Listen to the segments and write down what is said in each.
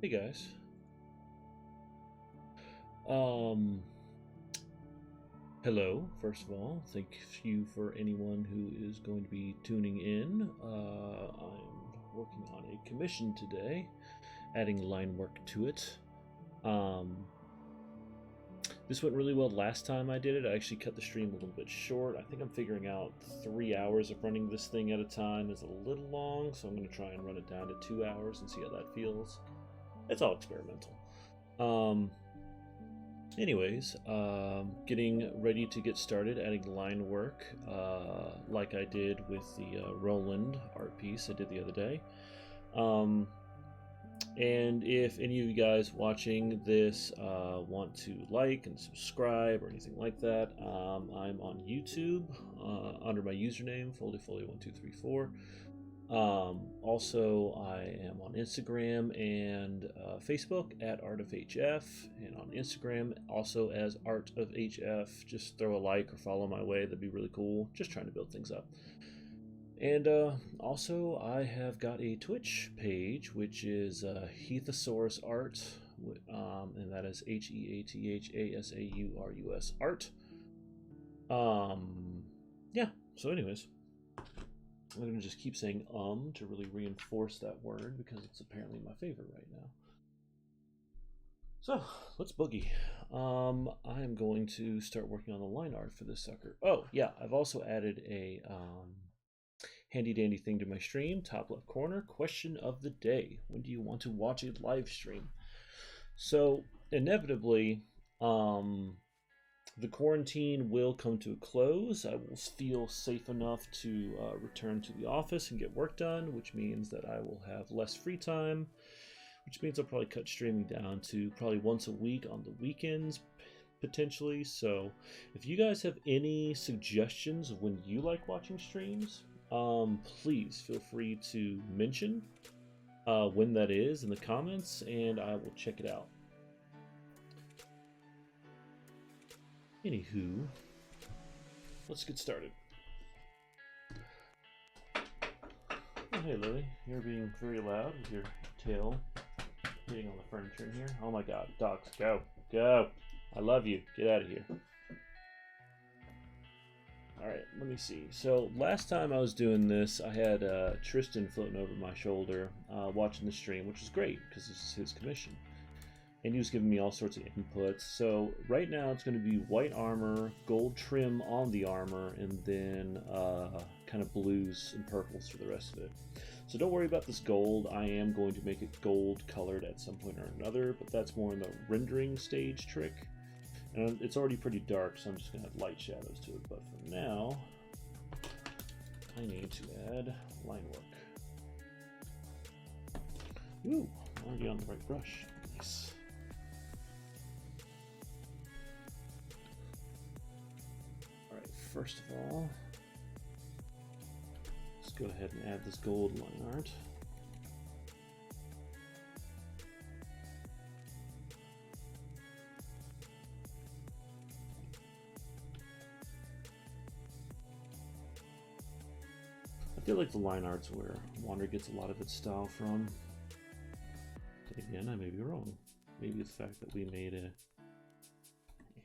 Hey guys. Um, Hello, first of all. Thank you for anyone who is going to be tuning in. I'm working on a commission today, adding line work to it. Um, this went really well last time I did it. I actually cut the stream a little bit short. I think I'm figuring out 3 hours of running this thing at a time is a little long, so I'm going to try and run it down to 2 hours and see how that feels. It's all experimental. Anyways, getting ready to get started adding line work, like I did with the Roland art piece I did the other day. And if any of you guys watching this want to like and subscribe or anything like that, I'm on YouTube under my username foldyfoldy1234. Also, I am on Instagram and Facebook at Art of HF, and on Instagram also as Art of HF. Just throw a like or follow my way, that'd be really cool. Just trying to build things up. And also, I have got a Twitch page, which is Heathosaurus Art, and that is HEATHASAURUS Art. Yeah, so anyways. I'm going to just keep saying to really reinforce that word because it's apparently my favorite right now. So let's boogie. I'm going to start working on the line art for this sucker. Oh yeah, I've also added a handy dandy thing to my stream, top left corner, question of the day. When do you want to watch a live stream? So inevitably, the quarantine will come to a close. I will feel safe enough to return to the office and get work done, which means that I will have less free time, which means I'll probably cut streaming down to probably once a week on the weekends, potentially. So if you guys have any suggestions of when you like watching streams, please feel free to mention when that is in the comments, and I will check it out. Anywho, let's get started. Oh, hey Lily, you're being very loud with your tail hitting on the furniture in here. Oh my god, dogs, go, go. I love you, get out of here. Alright, let me see. So last time I was doing this, I had Tristan floating over my shoulder watching the stream, which was great because this is his commission. And he was giving me all sorts of inputs. So right now it's going to be white armor, gold trim on the armor, and then kind of blues and purples for the rest of it. So don't worry about this gold. I am going to make it gold colored at some point or another, but that's more in the rendering stage trick. And it's already pretty dark, so I'm just going to add light shadows to it. But for now, I need to add line work. Ooh, I'm already on the right brush. Nice. First of all, let's go ahead and add this gold line art. I feel like the line art's where Wander gets a lot of its style from. But again, I may be wrong. Maybe the fact that we made a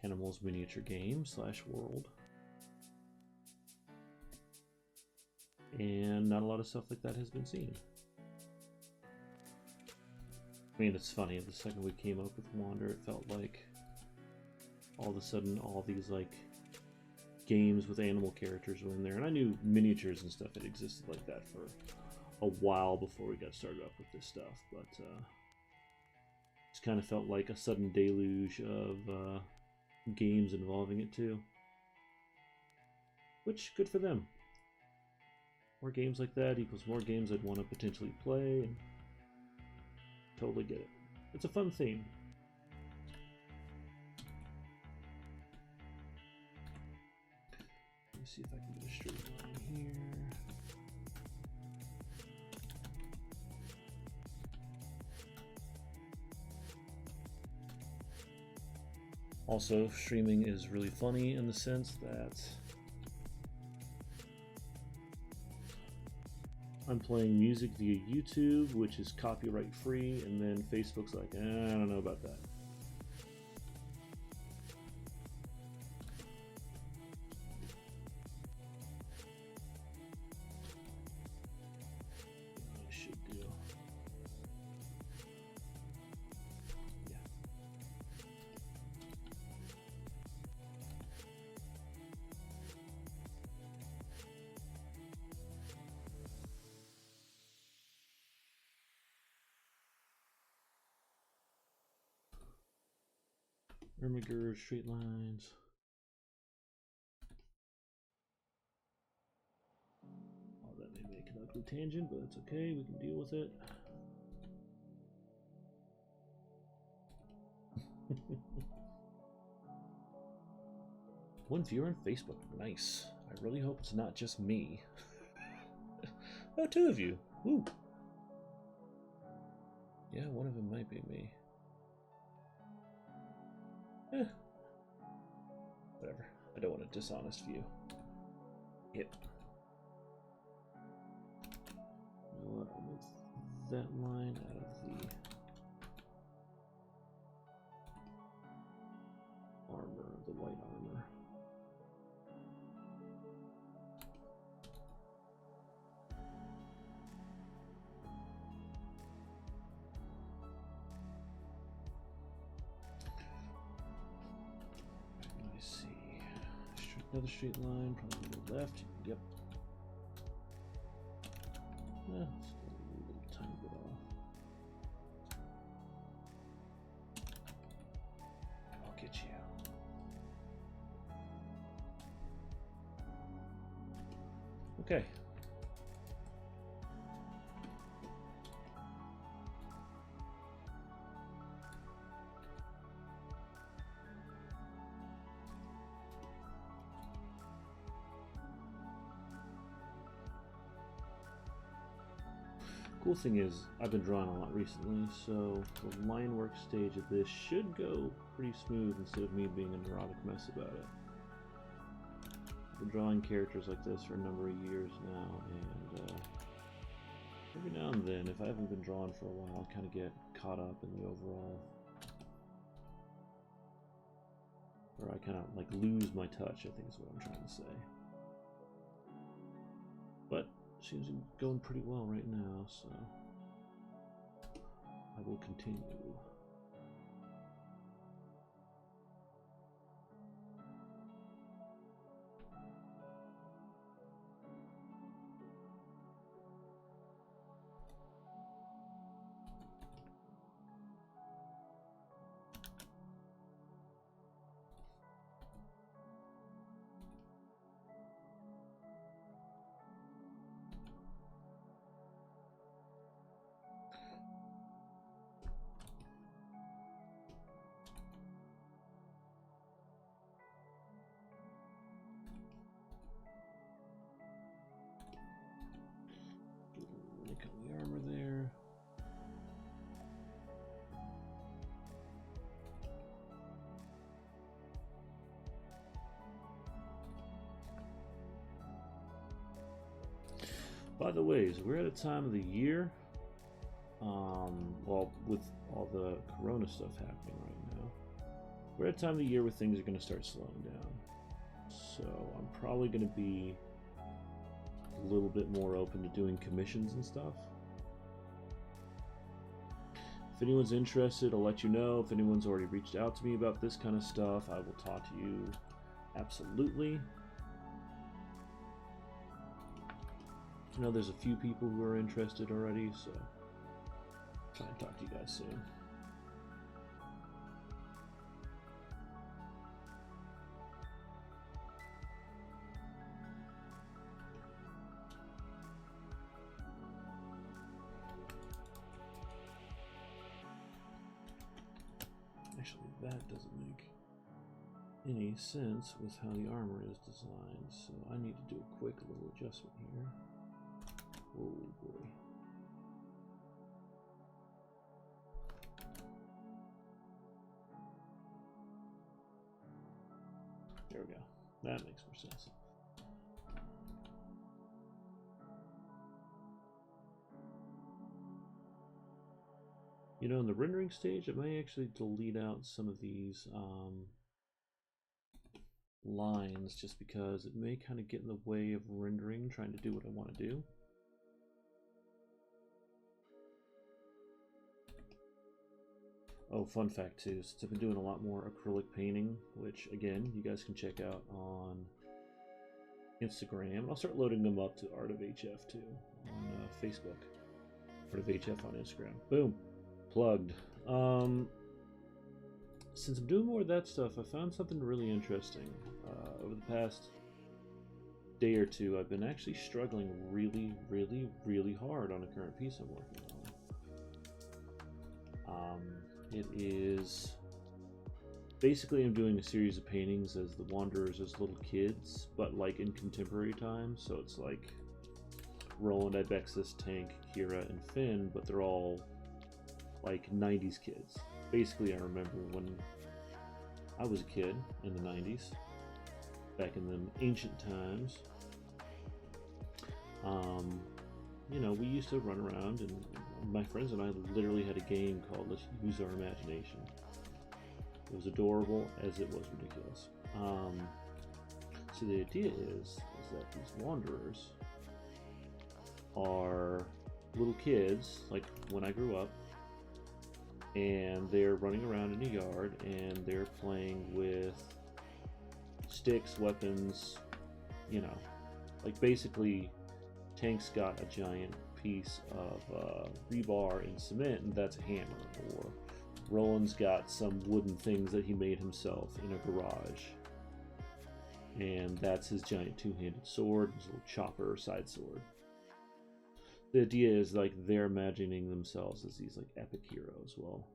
animals miniature game / world. And not a lot of stuff like that has been seen. I mean, it's funny, the second we came up with Wander, it felt like all of a sudden all these like games with animal characters were in there. And I knew miniatures and stuff had existed like that for a while before we got started up with this stuff, but just kind of felt like a sudden deluge of games involving it too. Which, good for them. More games like that equals more games I'd want to potentially play, and totally get it. It's a fun theme. Let me see if I can get a straight line here. Also, streaming is really funny in the sense that I'm playing music via YouTube, which is copyright free, and then Facebook's like, I don't know about that. I should do. Yeah. Ermiger, straight lines. Oh, that may make an ugly tangent, but it's okay, we can deal with it. One viewer on Facebook, nice. I really hope it's not just me. Oh, 2 of you, woo. Yeah, one of them might be me. Whatever. I don't want a dishonest view. Yep. You know what? I'll move that line out of the armor, the white armor. Let me see. Another straight line, probably to the left. Yep. Yeah, it's a little tiny bit off. I'll get you. Okay. Cool thing is, I've been drawing a lot recently, so the line work stage of this should go pretty smooth instead of me being a neurotic mess about it. I've been drawing characters like this for a number of years now, and every now and then, if I haven't been drawing for a while, I kind of get caught up in the overall, or I kind of like lose my touch, I think is what I'm trying to say. But seems to be going pretty well right now, so I will continue. Look at the armor there. By the way, we're at a time of the year, well, with all the corona stuff happening right now, we're at a time of the year where things are going to start slowing down. So I'm probably going to be a little bit more open to doing commissions and stuff. If anyone's interested, I'll let you know. If anyone's already reached out to me about this kind of stuff, I will talk to you absolutely. I know there's a few people who are interested already, so I'll try and talk to you guys soon. Actually, that doesn't make any sense with how the armor is designed, so I need to do a quick little adjustment here. Oh boy. There we go. That makes more sense. You know, in the rendering stage, I may actually delete out some of these lines just because it may kind of get in the way of rendering, trying to do what I want to do. Oh, fun fact too, since I've been doing a lot more acrylic painting, which again, you guys can check out on Instagram. I'll start loading them up to Art of HF too on Facebook. Art of HF on Instagram. Boom. Plugged. Since I'm doing more of that stuff, I found something really interesting. Over the past day or two, I've been actually struggling really, really, really hard on a current piece I'm working on. It is basically I'm doing a series of paintings as the Wanderers as little kids, but like in contemporary times. So it's like Roland, Ibexus, Tank, Kira, and Finn, but they're all like 90s kids. Basically, I remember when I was a kid in the 90s, back in the ancient times. You know, we used to run around, and my friends and I literally had a game called Let's Use Our Imagination. It was adorable as it was ridiculous. So the idea is that these Wanderers are little kids, like when I grew up, and they're running around in a yard and they're playing with sticks, weapons, you know, like basically Tank's got a giant piece of rebar and cement, and that's a hammer, or Roland's got some wooden things that he made himself in a garage, and that's his giant two-handed sword, his little chopper or side sword. The idea is like they're imagining themselves as these like epic heroes. Well,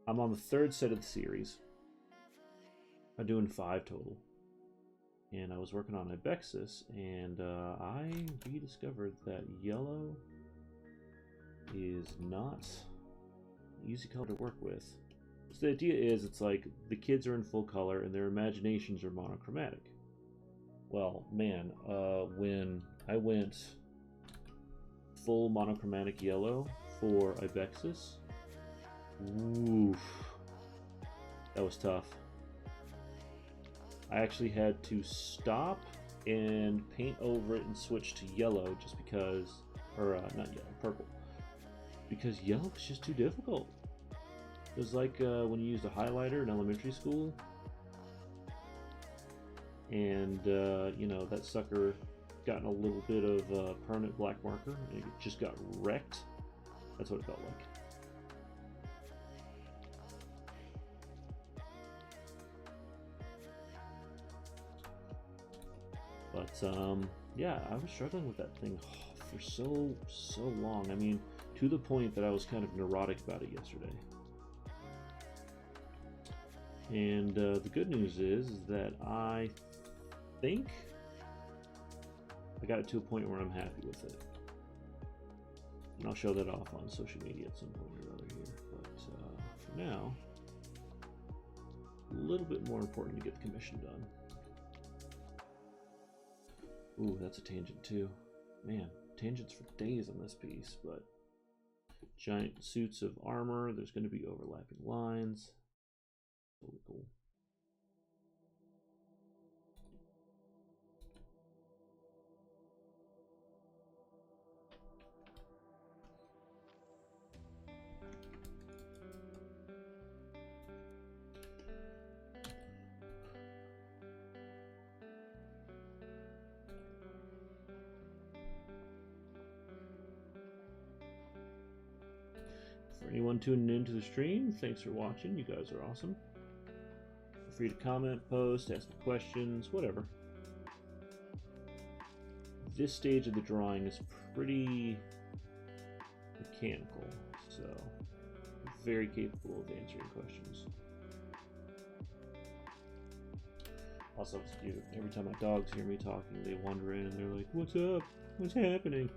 I'm on the third set of the series. I'm doing 5 total. And I was working on Ibexus, and I rediscovered that yellow is not an easy color to work with. So the idea is it's like the kids are in full color and their imaginations are monochromatic. Well, man, when I went full monochromatic yellow for Ibexus, oof, that was tough. I actually had to stop and paint over it and switch to yellow just because, or not yellow, purple, because yellow was just too difficult. It was like when you used a highlighter in elementary school, and you know, that sucker gotten a little bit of permanent black marker and it just got wrecked. That's what it felt like. But yeah, I was struggling with that thing for so long. I mean, to the point that I was kind of neurotic about it yesterday. And the good news is that I think I got it to a point where I'm happy with it. And I'll show that off on social media at some point or other here. But for now, a little bit more important to get the commission done. Ooh, that's a tangent too. Man, tangents for days on this piece, but giant suits of armor, there's going to be overlapping lines. Totally cool. For anyone tuning into the stream, thanks for watching. You guys are awesome. Feel free to comment, post, ask me questions, whatever. This stage of the drawing is pretty mechanical, so I'm very capable of answering questions. Also, it's cute. Every time my dogs hear me talking, they wander in and they're like, "What's up? What's happening?"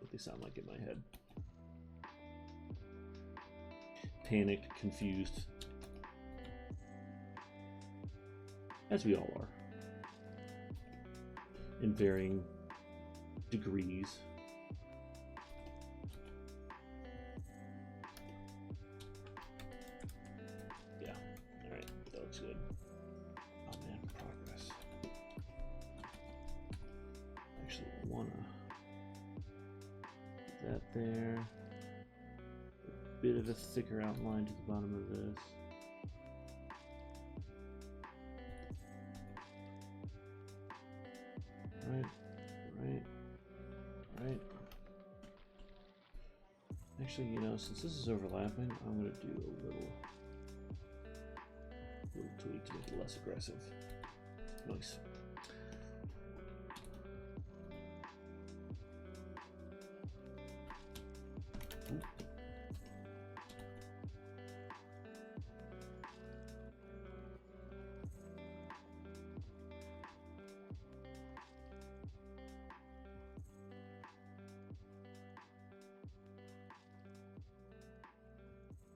What they sound like in my head. Panicked, confused, as we all are, in varying degrees. that there. A bit of a thicker outline to the bottom of this. Right. Actually, you know, since this is overlapping, I'm going to do a little tweak to make it less aggressive. Nice.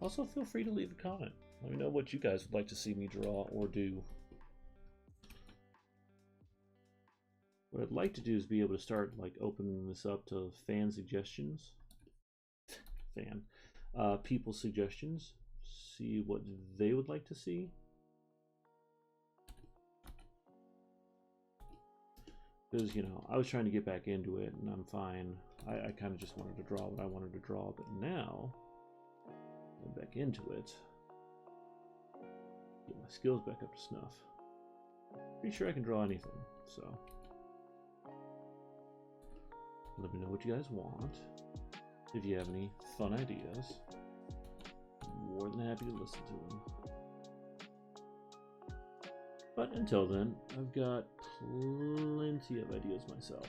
Also, feel free to leave a comment. Let me know what you guys would like to see me draw or do. What I'd like to do is be able to start like opening this up to fan suggestions. People's suggestions. See what they would like to see. Because, you know, I was trying to get back into it and I'm fine. I kind of just wanted to draw what I wanted to draw, but now I'm back into it. Get my skills back up to snuff. Pretty sure I can draw anything, so let me know what you guys want. If you have any fun ideas, I'm more than happy to listen to them. But until then, I've got plenty of ideas myself.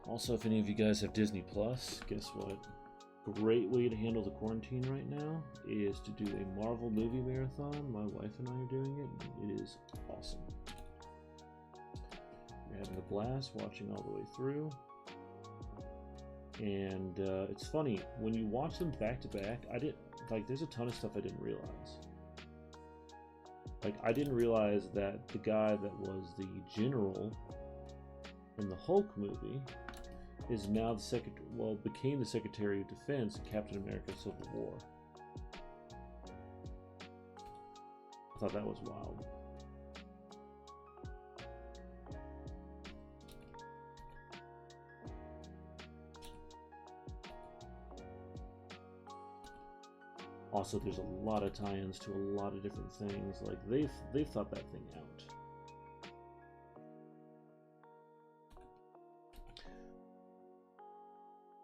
Also, if any of you guys have Disney Plus, guess what? Great way to handle the quarantine right now is to do a Marvel movie marathon. My wife and I are doing it, and it is awesome. We're having a blast watching all the way through. And it's funny, when you watch them back to back, there's a ton of stuff I didn't realize. Like, I didn't realize that the guy that was the general in the Hulk movie is now became the Secretary of Defense in Captain America Civil War. I thought that was wild. Also, there's a lot of tie-ins to a lot of different things. Like, they've thought that thing out.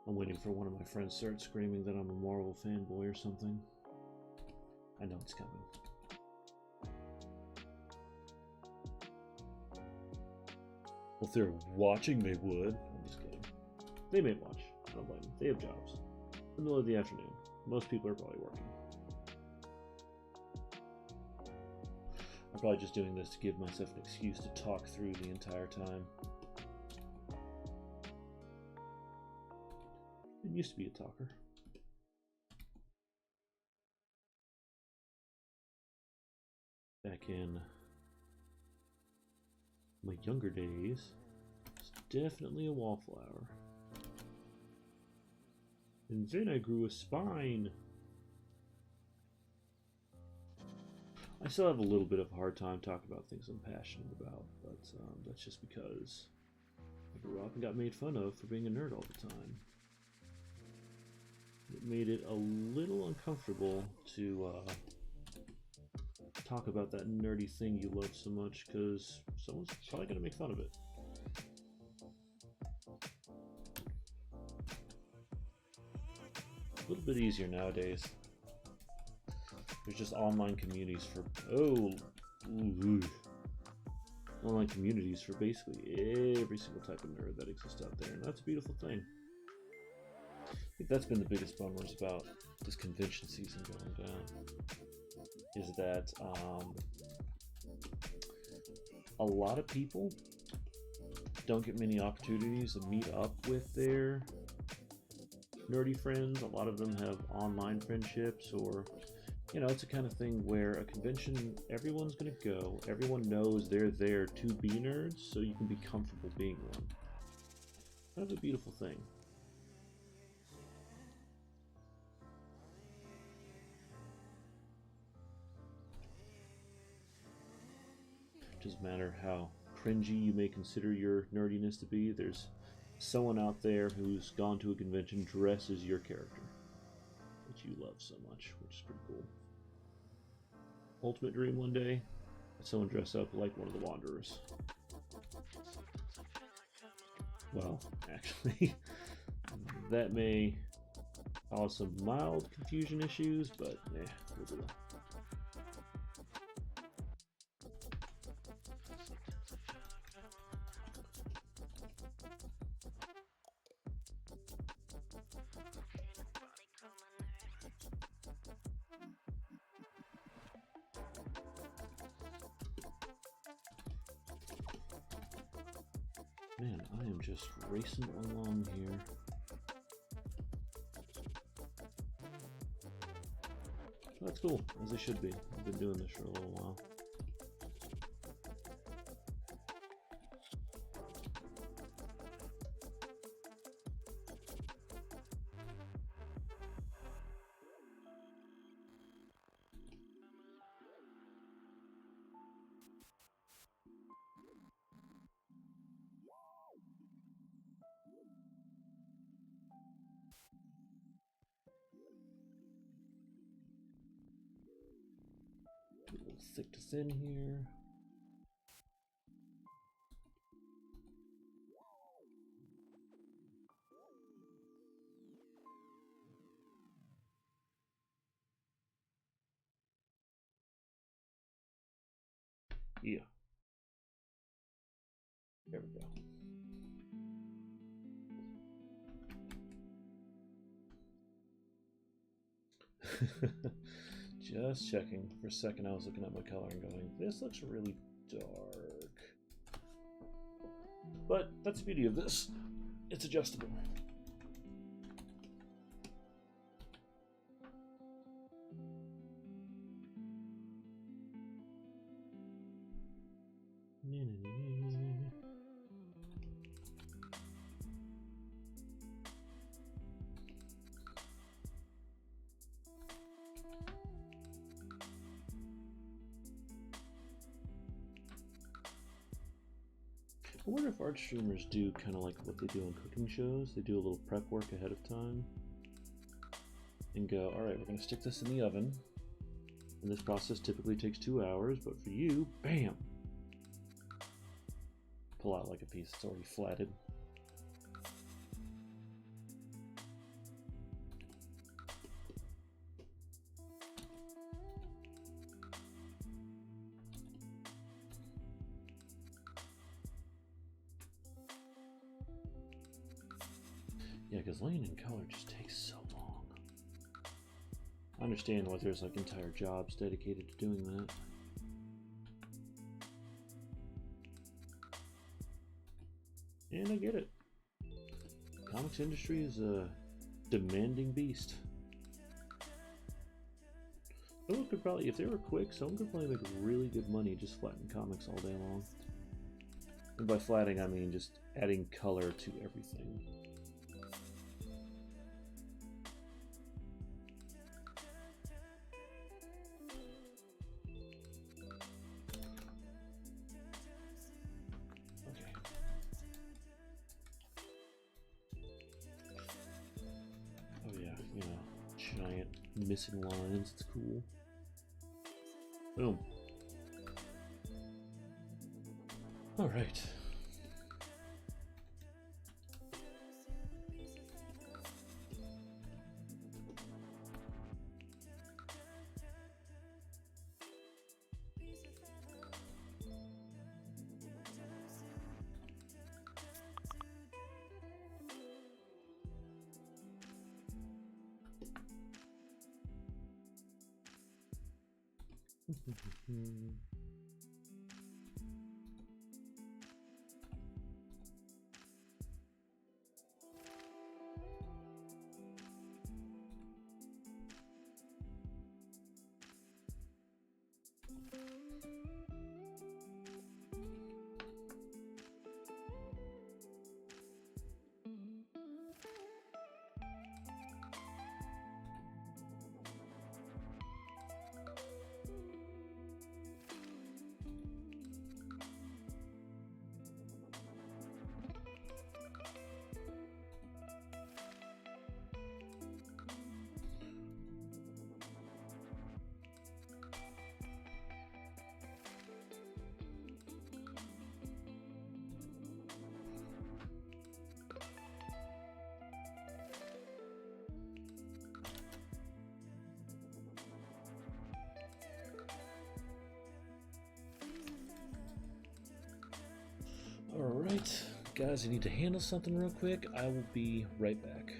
I'm waiting for one of my friends to start screaming that I'm a Marvel fanboy or something. I know it's coming. Well, if they're watching, they would. I'm just kidding. They may watch. I don't blame them. They have jobs. In the middle of the afternoon. Most people are probably working. I'm probably just doing this to give myself an excuse to talk through the entire time. I used to be a talker. Back in my younger days, it's definitely a wallflower. And then I grew a spine. I still have a little bit of a hard time talking about things I'm passionate about, but that's just because I grew up and got made fun of for being a nerd all the time. It made it a little uncomfortable to talk about that nerdy thing you love so much, because someone's probably going to make fun of it. A little bit easier nowadays. There's just online communities for online communities for basically every single type of nerd that exists out there, and that's a beautiful thing. I think that's been the biggest bummers about this convention season going down, is that a lot of people don't get many opportunities to meet up with their nerdy friends. A lot of them have online friendships or You know, it's the kind of thing where a convention, everyone's going to go, everyone knows they're there to be nerds, so you can be comfortable being one. Kind of a beautiful thing. It doesn't matter how cringy you may consider your nerdiness to be, there's someone out there who's gone to a convention dressed as your character that you love so much, which is pretty cool. Ultimate dream one day, someone dress up like one of the Wanderers. Well, actually, that may cause some mild confusion issues, but yeah, we'll do that. Man, I am just racing along here. That's cool, as it should be. I've been doing this for a little while. A little thick to thin here. Yeah. There we go. Just checking. For a second I was looking at my color and going, this looks really dark. But that's the beauty of this. It's adjustable. I wonder if art streamers do kind of like what they do on cooking shows. They do a little prep work ahead of time and go, all right, we're going to stick this in the oven. And this process typically takes 2 hours, but for you, bam! Pull out like a piece that's already flatted. Yeah, because laying in color just takes so long. I understand why there's like entire jobs dedicated to doing that. And I get it. Comics industry is a demanding beast. Someone could probably, if they were quick, someone could probably make really good money just flattening comics all day long. And by flattening, I mean just adding color to everything. Missing lines, it's cool. Boom. All right. guys, I need to handle something real quick. I will be right back.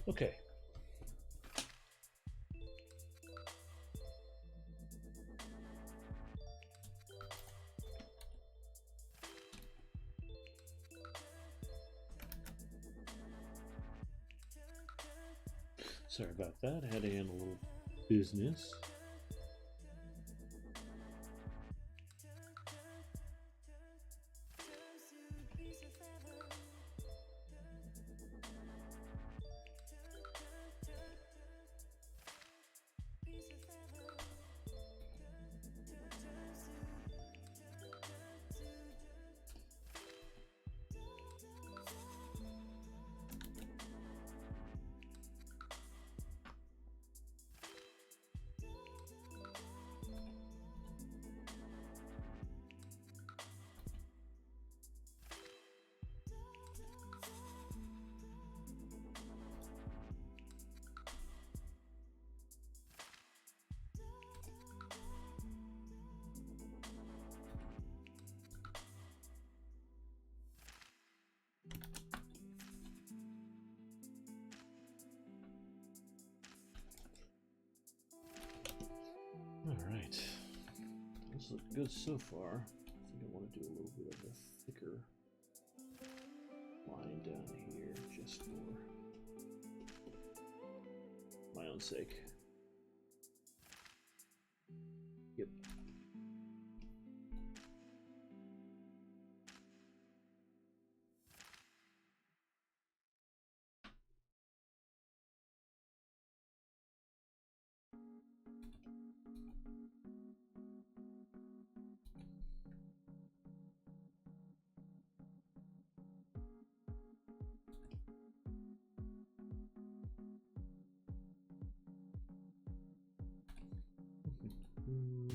Okay. Sorry about that. I had to handle a little business. Alright. This looks good so far. I think I want to do a little bit of a thicker line down here just for my own sake. Yep. Ooh.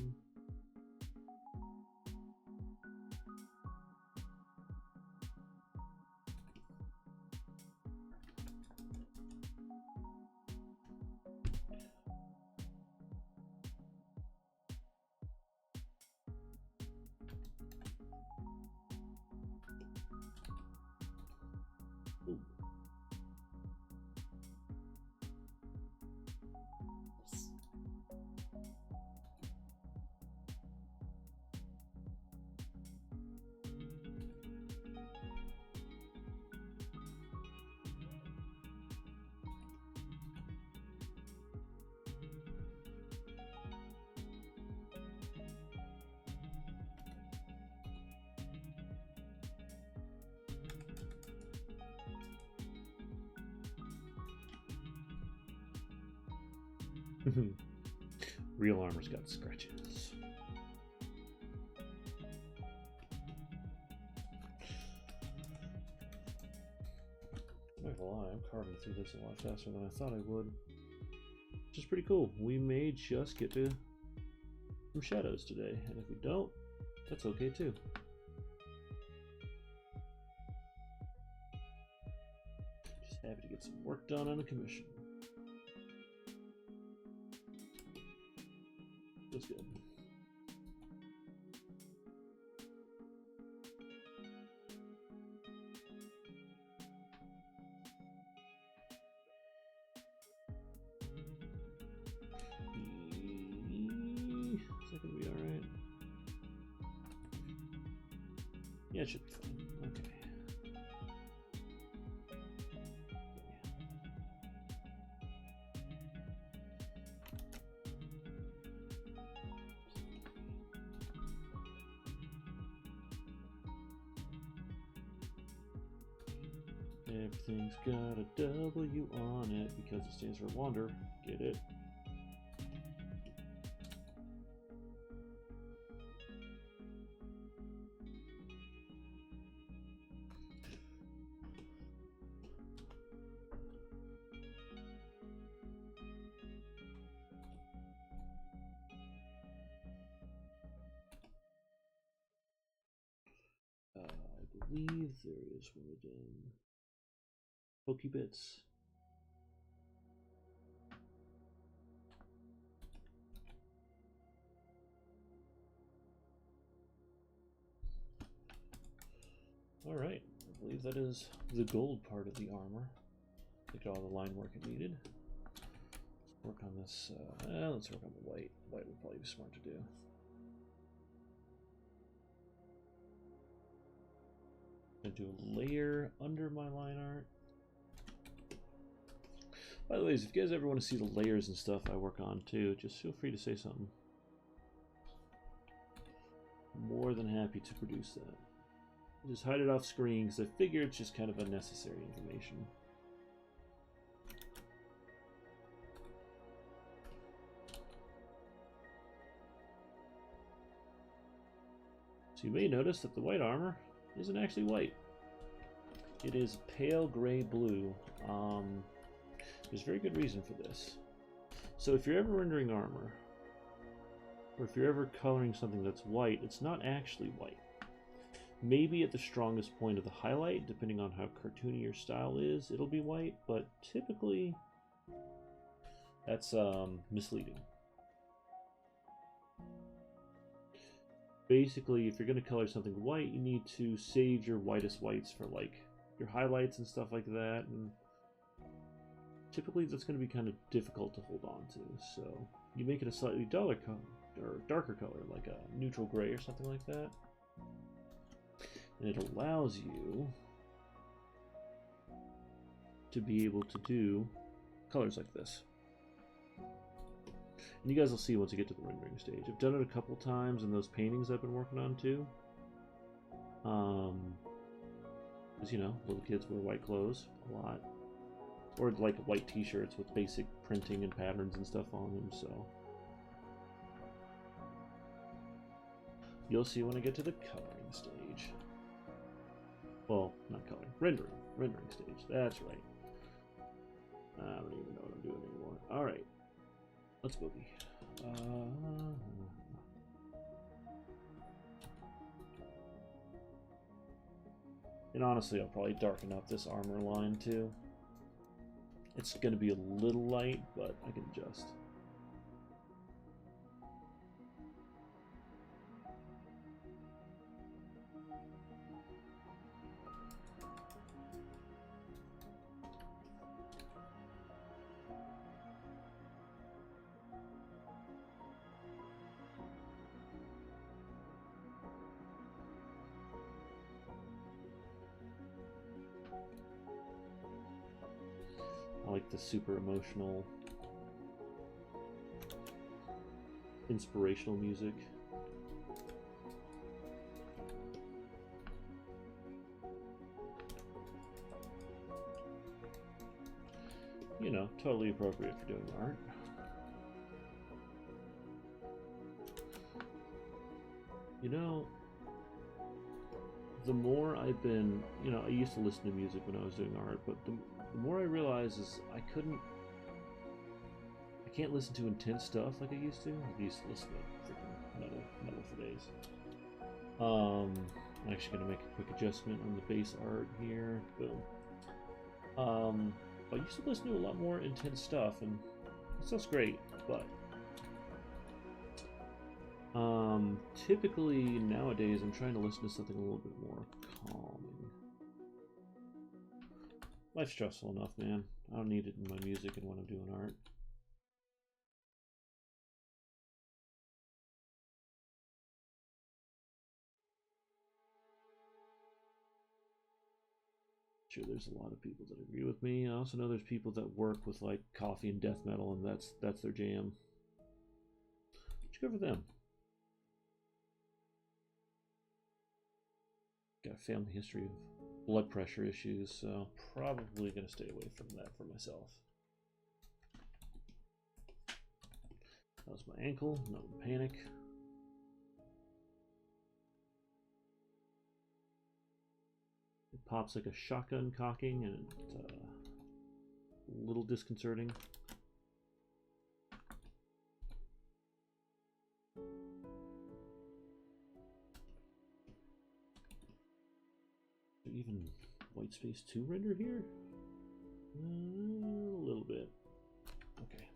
Real armor's got scratches. I'm not gonna lie, I'm carving through this a lot faster than I thought I would. is pretty cool. We may just get to some shadows today, and if we don't, that's okay too. Just happy to get some work done on a commission. That's good. Is that gonna be alright? Yeah, it should be fine. Okay. Everything's got a W on it because it stands for wander. Get it? I believe there is one of them. Pokebits. Alright, I believe that is the gold part of the armor. Take all the line work it needed. Let's work on this, let's work on the white. White would probably be smart to do. I'm gonna do a layer under my line art. By the way, if you guys ever want to see the layers and stuff I work on too, just feel free to say something. More than happy to produce that. Just hide it off screen because I figure it's just kind of unnecessary information. So you may notice that the white armor isn't actually white. It is pale gray blue. There's a very good reason for this. So if you're ever rendering armor, or if you're ever coloring something that's white, it's not actually white. Maybe at the strongest point of the highlight, depending on how cartoony your style is, it'll be white, but typically that's misleading. Basically, if you're going to color something white, you need to save your whitest whites for like your highlights and stuff like that, and typically that's going to be kind of difficult to hold on to. So you make it a slightly duller color or darker color, like a neutral gray or something like that, and it allows you to be able to do colors like this. And you guys will see once you get to the rendering stage. I've done it a couple times in those paintings I've been working on too. Because, you know, little kids wear white clothes a lot. Or like white t-shirts with basic printing and patterns and stuff on them, so. You'll see when I get to the coloring stage. Well, not coloring, rendering stage, that's right. I don't even know what I'm doing anymore. Alright. Let's boogie. And honestly, I'll probably darken up this armor line too. It's going to be a little light, but I can adjust. I like the super emotional, inspirational music. You know, totally appropriate for doing art. You know, the more I've been, you know, I used to listen to music when I was doing art, but the more I realize is I I can't listen to intense stuff like I used to. I used to listen to freaking metal for days. I'm actually gonna make a quick adjustment on the base art here. Boom. I used to listen to a lot more intense stuff, and it stuff's great, but typically nowadays I'm trying to listen to something a little bit more calming. Life's stressful enough, man. I don't need it in my music and when I'm doing art. Sure, there's a lot of people that agree with me. I also know there's people that work with like coffee and death metal, and that's their jam. Which good for them. Got a family history of blood pressure issues, so probably gonna stay away from that for myself. That was my ankle. No panic. It pops like a shotgun cocking, and it's a little disconcerting. Even white space 2 render here? A little bit. Okay.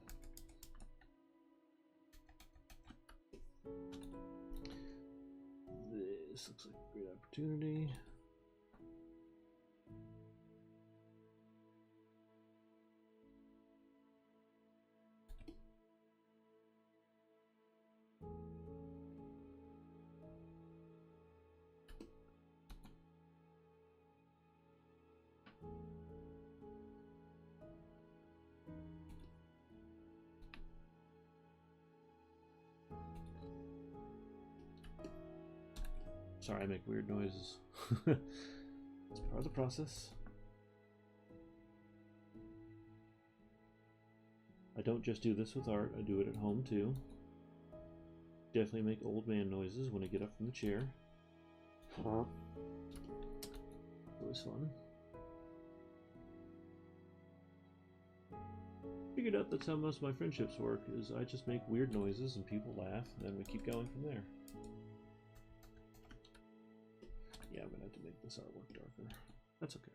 This looks like a great opportunity. Sorry, I make weird noises. It's part of the process. I don't just do this with art, I do it at home too. Definitely make old man noises when I get up from the chair. Always fun. Figured out that's how most of my friendships work, is I just make weird noises and people laugh, and then we keep going from there. Yeah, I'm gonna have to make this artwork darker. That's okay.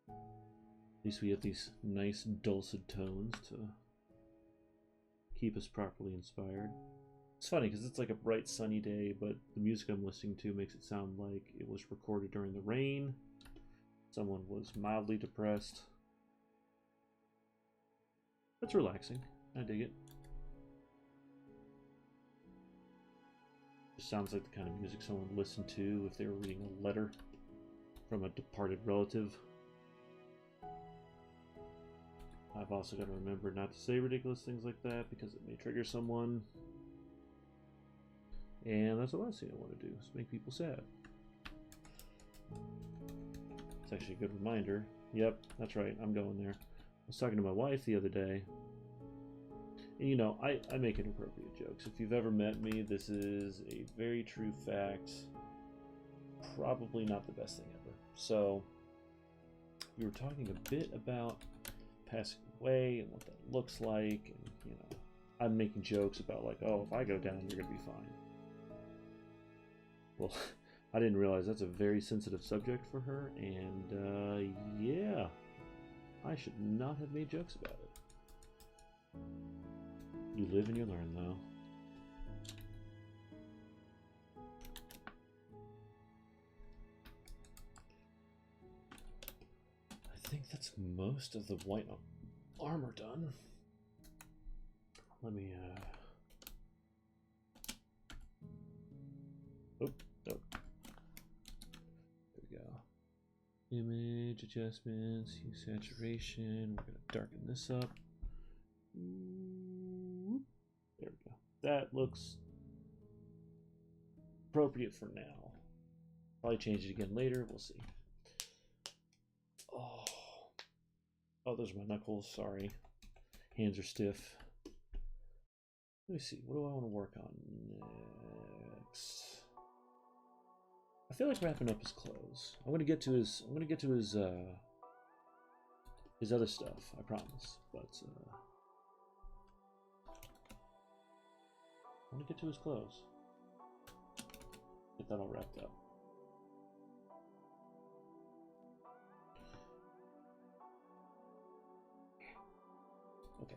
At least we have these nice dulcet tones to keep us properly inspired. It's funny because it's like a bright sunny day, but the music I'm listening to makes it sound like it was recorded during the rain. Someone was mildly depressed. That's relaxing. I dig it. Sounds like the kind of music someone would listen to if they were reading a letter from a departed relative. I've also got to remember not to say ridiculous things like that because it may trigger someone. And that's the last thing I want to do, is make people sad. It's actually a good reminder. Yep, that's right, I'm going there. I was talking to my wife the other day. And you know, I make inappropriate jokes. If you've ever met me, this is a very true fact. Probably not the best thing ever. So, we were talking a bit about passing away and what that looks like. And, you know, I'm making jokes about like, oh, if I go down, you're going to be fine. Well, I didn't realize that's a very sensitive subject for her. And, yeah, I should not have made jokes about it. You live and you learn, though. I think that's most of the white armor done. Let me, oh, there we go. Image adjustments, hue saturation. We're going to darken this up. There we go. That looks appropriate for now. Probably change it again later. We'll see. Oh, those are my knuckles. Sorry. Hands are stiff. Let me see. What do I want to work on next? I feel like wrapping up his clothes. I'm gonna get to his other stuff, I promise. But I want to get to his clothes. Get that all wrapped up. Okay.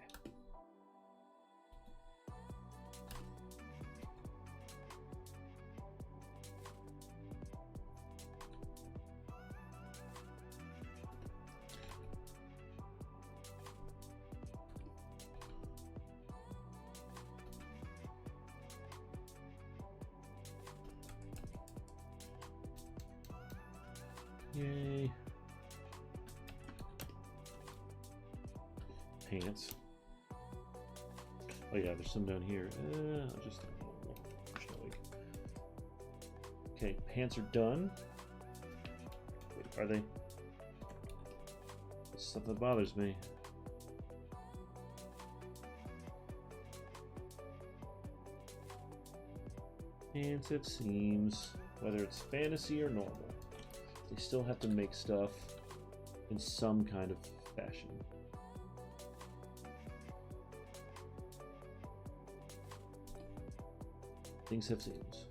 Yay. Pants. Oh yeah, there's some down here. I'll just okay, pants are done. Wait, are they? Something bothers me. Pants have seams, whether it's fantasy or normal. They still have to make stuff in some kind of fashion. Things have seams.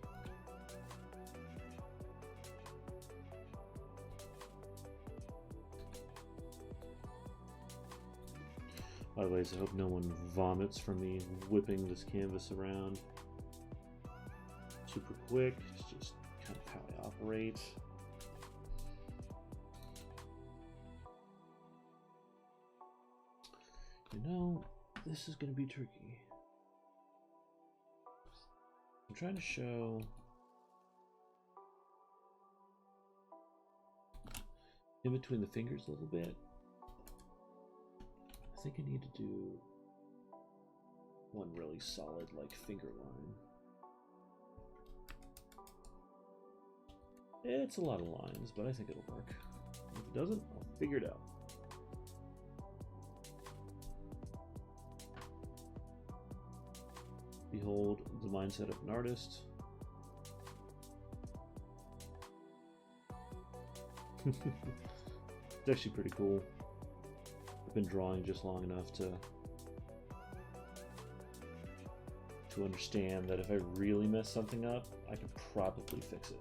By the way, I hope no one vomits from me whipping this canvas around super quick. It's just kind of how I operate. You know, this is going to be tricky. I'm trying to show in between the fingers a little bit. I think I need to do one really solid, like, finger line. It's a lot of lines, but I think it'll work. If it doesn't, I'll figure it out. Behold the mindset of an artist. It's actually pretty cool. I've been drawing just long enough to understand that if I really mess something up, I could probably fix it.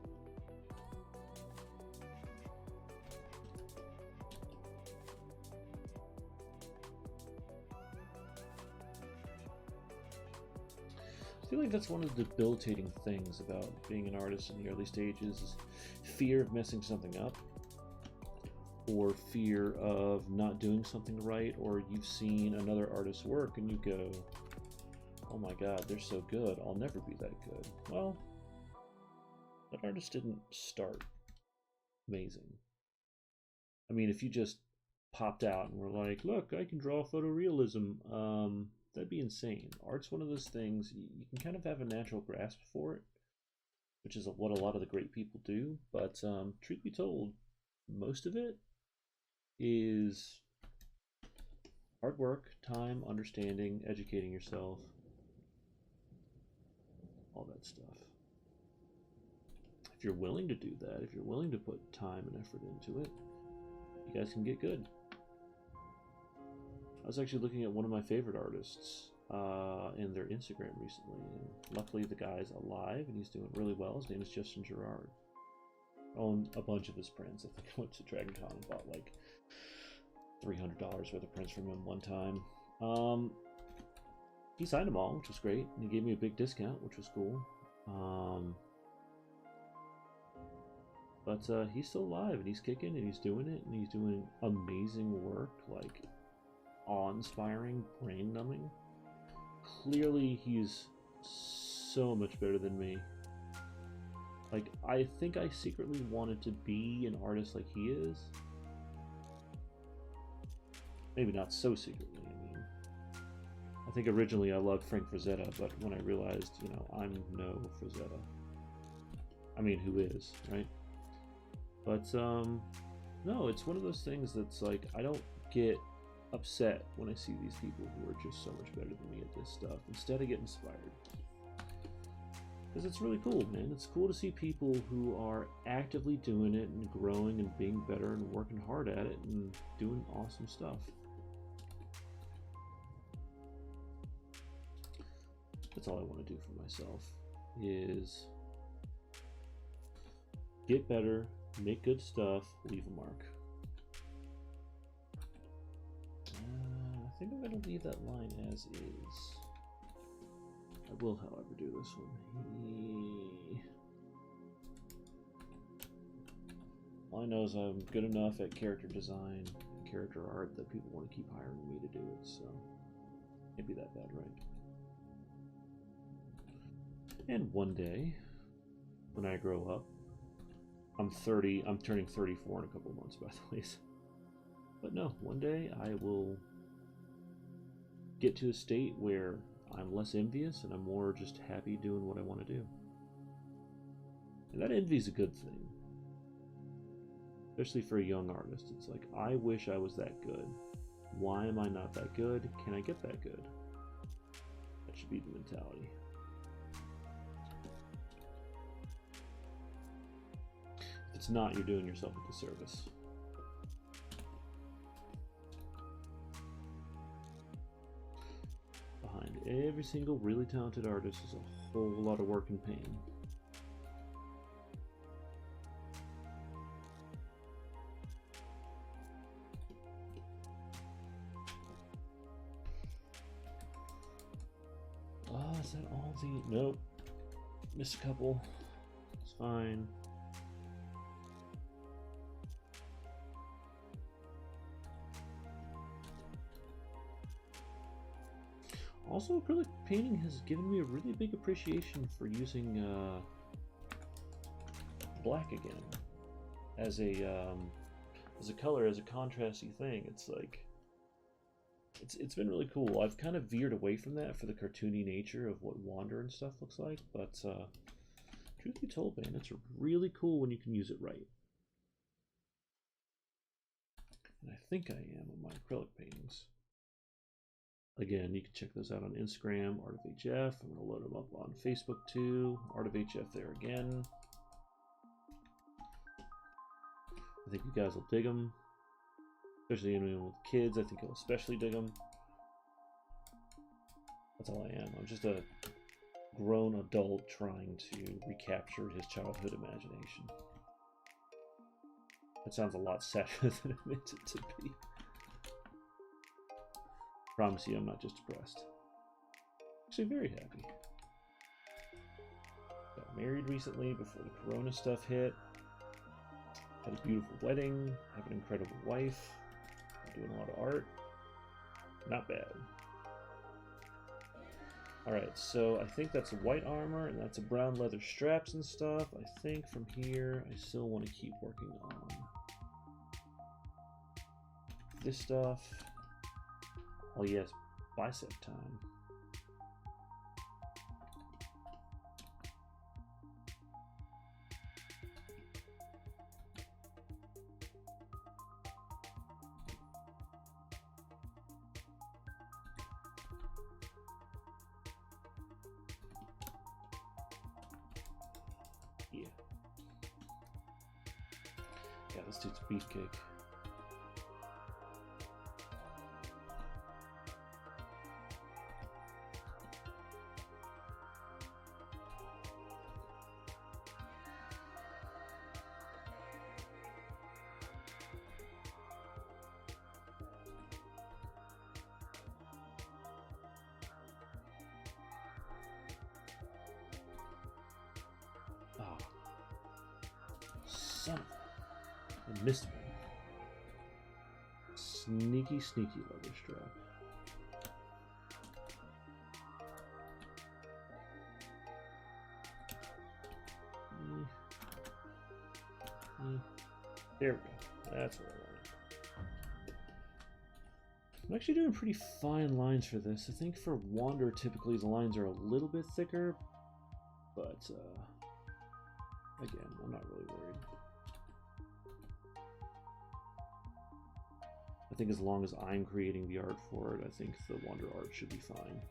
I feel like that's one of the debilitating things about being an artist in the early stages is fear of messing something up, or fear of not doing something right, or you've seen another artist's work and you go, oh my god, they're so good, I'll never be that good. Well, that artist didn't start amazing. I mean, if you just popped out and were like, look, I can draw photorealism, that'd be insane. Art's one of those things, you can kind of have a natural grasp for it, which is what a lot of the great people do, but truth be told, most of it is hard work, time, understanding, educating yourself, all that stuff. If you're willing to do that, if you're willing to put time and effort into it, you guys can get good. I was actually looking at one of my favorite artists in their Instagram recently, and luckily the guy's alive and he's doing really well. His name is Justin Gerard. I own a bunch of his prints. I think I went to Dragon Con and bought like $300 worth of prints from him one time. He signed them all, which was great, and he gave me a big discount, which was cool. But he's still alive and he's kicking and he's doing it, and he's doing amazing work, like awe-inspiring, brain-numbing. Clearly he's so much better than me. Like, I think I secretly wanted to be an artist like he is. Maybe not so secretly, I mean. I think originally I loved Frank Frazetta, but when I realized, you know, I'm no Frazetta. I mean, who is, right? But, no, it's one of those things that's like, I don't get upset when I see these people who are just so much better than me at this stuff. Instead, I get inspired. Because it's really cool, man. It's cool to see people who are actively doing it and growing and being better and working hard at it and doing awesome stuff. That's all I want to do for myself, is get better, make good stuff, leave a mark. I think I'm going to leave that line as is. I will, however, do this one. All I know is I'm good enough at character design and character art that people want to keep hiring me to do it, so can't be that bad, right? And one day, when I grow up, I'm 30, I'm turning 34 in a couple of months, by the way. But no, one day I will get to a state where I'm less envious and I'm more just happy doing what I want to do. And that envy is a good thing. Especially for a young artist. It's like, I wish I was that good. Why am I not that good? Can I get that good? That should be the mentality. If it's not, you're doing yourself a disservice. Behind every single really talented artist is a whole lot of work and pain. Oh, is that all the... Nope. Missed a couple. It's fine. Also, acrylic painting has given me a really big appreciation for using black again as a color, as a contrasty thing. It's like it's been really cool. I've kind of veered away from that for the cartoony nature of what Wander and stuff looks like, but truth be told, man, it's really cool when you can use it right. And I think I am on my acrylic paintings. Again, you can check those out on Instagram, Art of HF. I'm going to load them up on Facebook too. Art of HF there again. I think you guys will dig them. Especially anyone with kids, I think you'll especially dig them. That's all I am. I'm just a grown adult trying to recapture his childhood imagination. That sounds a lot sadder than I meant it to be. Promise you I'm not just depressed. Actually very happy. Got married recently before the Corona stuff hit. Had a beautiful wedding. Have an incredible wife. I'm doing a lot of art. Not bad. Alright, so I think that's a white armor and that's a brown leather straps and stuff. I think from here I still want to keep working on this stuff. Oh yes, bicep time. Yeah. Yeah, this dude's beefcake. Son of a... I missed one. Sneaky, sneaky leather strap. There we go. That's what I wanted. I'm actually doing pretty fine lines for this. I think for Wander, typically the lines are a little bit thicker, but again, I'm not really worried. I think as long as I'm creating the art for it, I think the Wander art should be fine.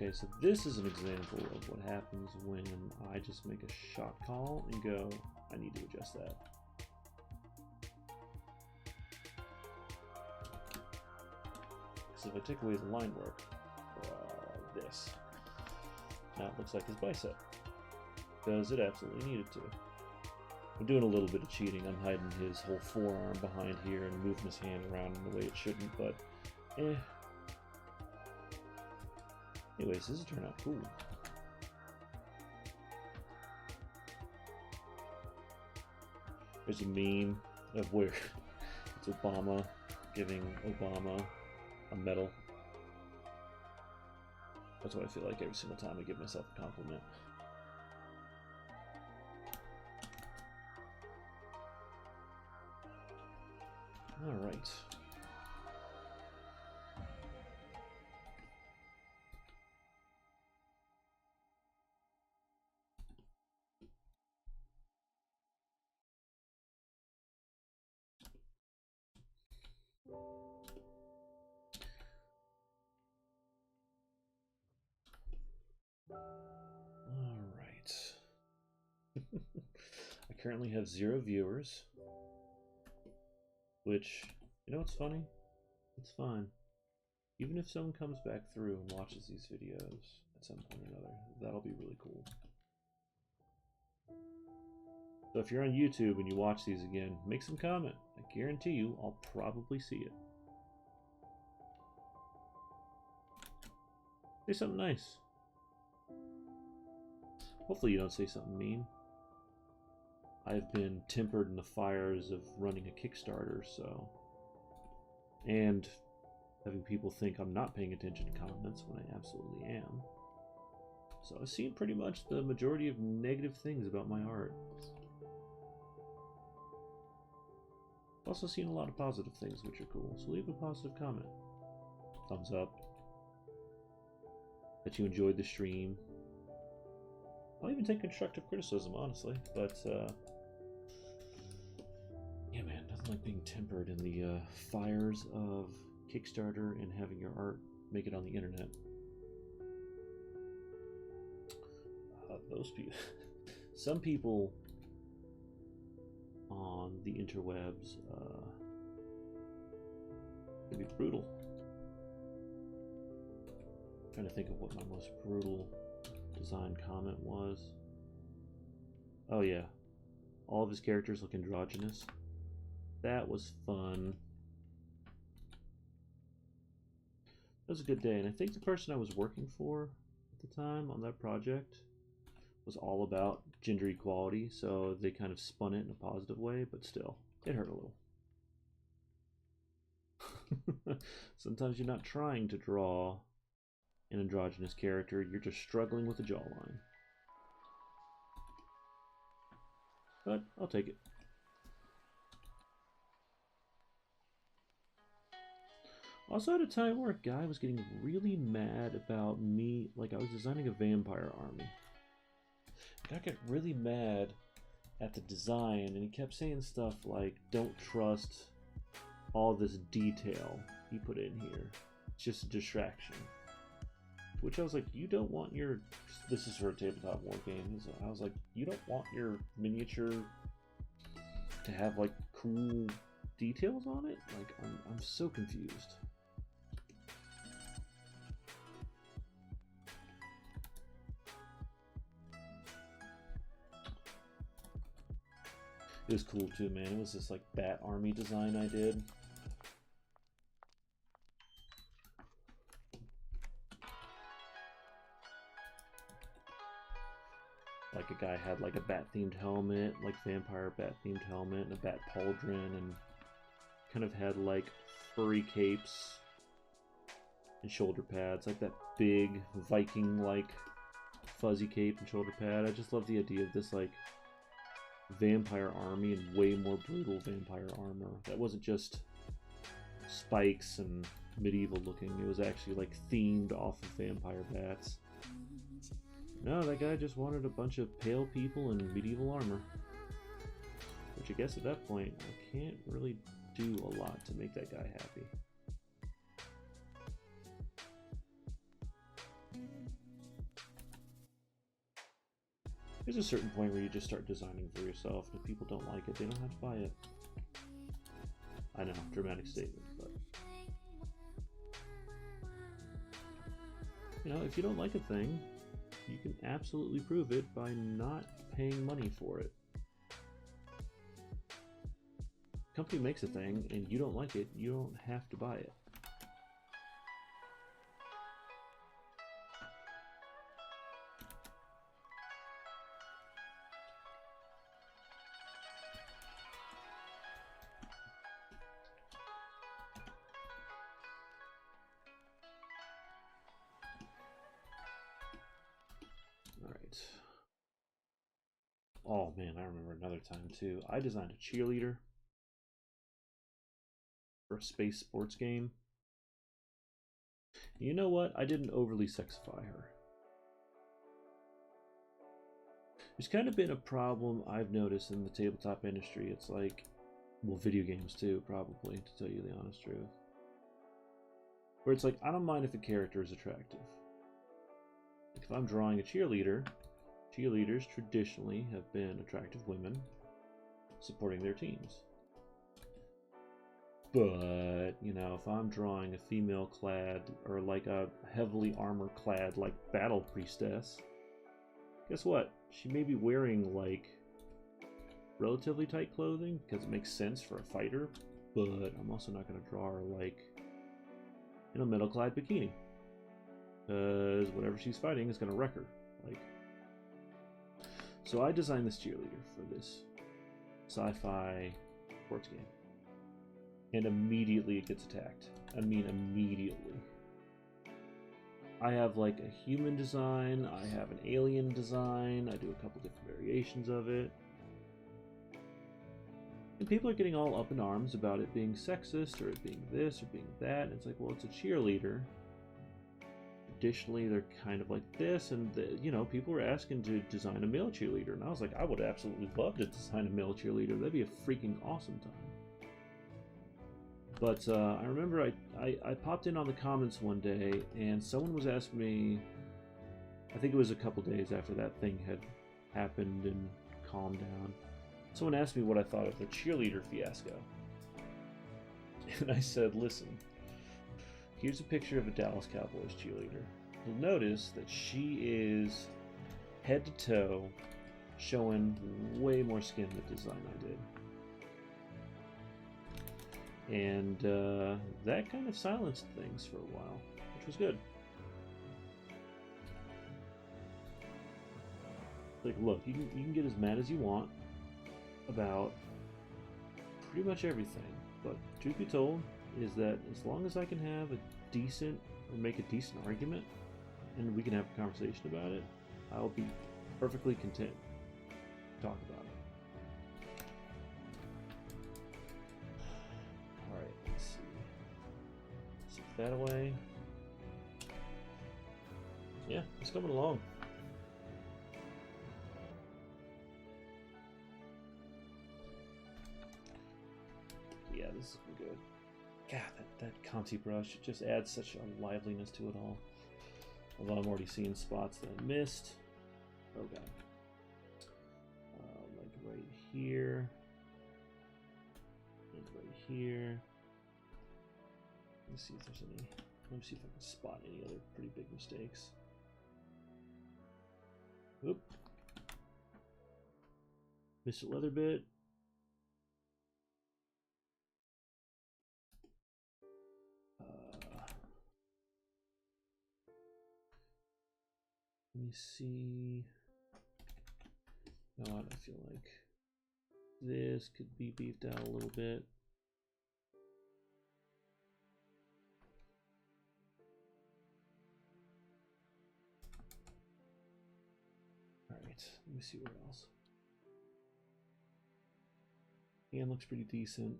Okay, so this is an example of what happens when I just make a shot call and go, I need to adjust that. So if I take away the line work, this. Now it looks like his bicep, because it absolutely needed to. I'm doing a little bit of cheating. I'm hiding his whole forearm behind here and moving his hand around in the way it shouldn't, but eh. Anyways, this has turned out cool. There's a meme of where it's Obama giving Obama a medal. That's what I feel like every single time I give myself a compliment. All right. All right. I currently have 0 viewers, which, you know what's funny? It's fine. Even if someone comes back through and watches these videos at some point or another, that'll be really cool. So if you're on YouTube and you watch these again, make some comment. I guarantee you I'll probably see it. Say something nice. Hopefully you don't say something mean. I've been tempered in the fires of running a Kickstarter, so... and having people think I'm not paying attention to comments when I absolutely am. So I've seen pretty much the majority of negative things about my art. I've also seen a lot of positive things, which are cool, so leave a positive comment. Thumbs up. That you enjoyed the stream. I'll even take constructive criticism, honestly, but yeah, man, nothing like being tempered in the fires of Kickstarter and having your art make it on the internet. Those people, some people on the interwebs can be brutal. I'm trying to think of what my most brutal design comment was. Oh yeah, all of his characters look androgynous. That was fun. It was a good day, and I think the person I was working for at the time on that project was all about gender equality, so they kind of spun it in a positive way, but still, it hurt a little. Sometimes you're not trying to draw an androgynous character, you're just struggling with the jawline. But I'll take it. Also at a time where a guy was getting really mad about me, like I was designing a vampire army. The guy got really mad at the design and he kept saying stuff like, don't trust all this detail you put in here. It's just a distraction. Which I was like, you don't want your... This is for a tabletop war game. I was like, you don't want your miniature to have like cool details on it? Like, I'm so confused. It was cool too, man. It was this like bat army design I did. Like a guy had like a bat themed helmet, like vampire bat themed helmet, and a bat pauldron, and kind of had like furry capes and shoulder pads, like that big Viking like fuzzy cape and shoulder pad. I just love the idea of this like vampire army and way more brutal vampire armor that wasn't just spikes and medieval looking. It was actually like themed off of vampire bats. No, that guy just wanted a bunch of pale people in medieval armor, which I guess at that point I can't really do a lot to make that guy happy. There's a certain point where you just start designing for yourself, and if people don't like it, they don't have to buy it. I know, dramatic statement, but you know, if you don't like a thing, you can absolutely prove it by not paying money for it. Company makes a thing and you don't like it, you don't have to buy it. Oh man, I remember another time too. I designed a cheerleader for a space sports game. You know what? I didn't overly sexify her. There's kind of been a problem I've noticed in the tabletop industry. It's like, well, video games too, probably, to tell you the honest truth. Where it's like, I don't mind if a character is attractive. Like if I'm drawing a cheerleader, cheerleaders traditionally have been attractive women supporting their teams. But, you know, if I'm drawing a female clad, or like a heavily armor clad, like battle priestess, guess what? She may be wearing, like, relatively tight clothing, because it makes sense for a fighter, but I'm also not going to draw her, like, in a metal clad bikini. Because whatever she's fighting is going to wreck her. Like, so I designed this cheerleader for this sci-fi sports game. And immediately it gets attacked. I mean, immediately. I have like a human design, I have an alien design, I do a couple different variations of it. And people are getting all up in arms about it being sexist, or it being this, or being that. And it's like, well, it's a cheerleader. Traditionally, they're kind of like this, and you know, people were asking to design a male cheerleader, and I was like, I would absolutely love to design a male cheerleader. That'd be a freaking awesome time. But I remember I popped in on the comments one day, and someone was asking me, I think it was a couple days after that thing had happened and calmed down, someone asked me what I thought of the cheerleader fiasco. And I said, listen, here's a picture of a Dallas Cowboys cheerleader. You'll notice that she is head to toe showing way more skin than the design I did. And that kind of silenced things for a while, which was good. Like, look, you can get as mad as you want about pretty much everything, but truth be told is that as long as I can have a decent, or make a decent argument, and we can have a conversation about it, I'll be perfectly content to talk about it. That away. Yeah, it's coming along. Yeah, this is good. God, that Conti brush, it just adds such a liveliness to it all. Although I'm already seeing spots that I missed. Oh god. Like right here. And right here. Let's see if there's any. Let me see if I can spot any other pretty big mistakes. Oop. Missed a leather bit. Let me see. God, I feel like this could be beefed out a little bit. Let me see what else. Hand looks pretty decent.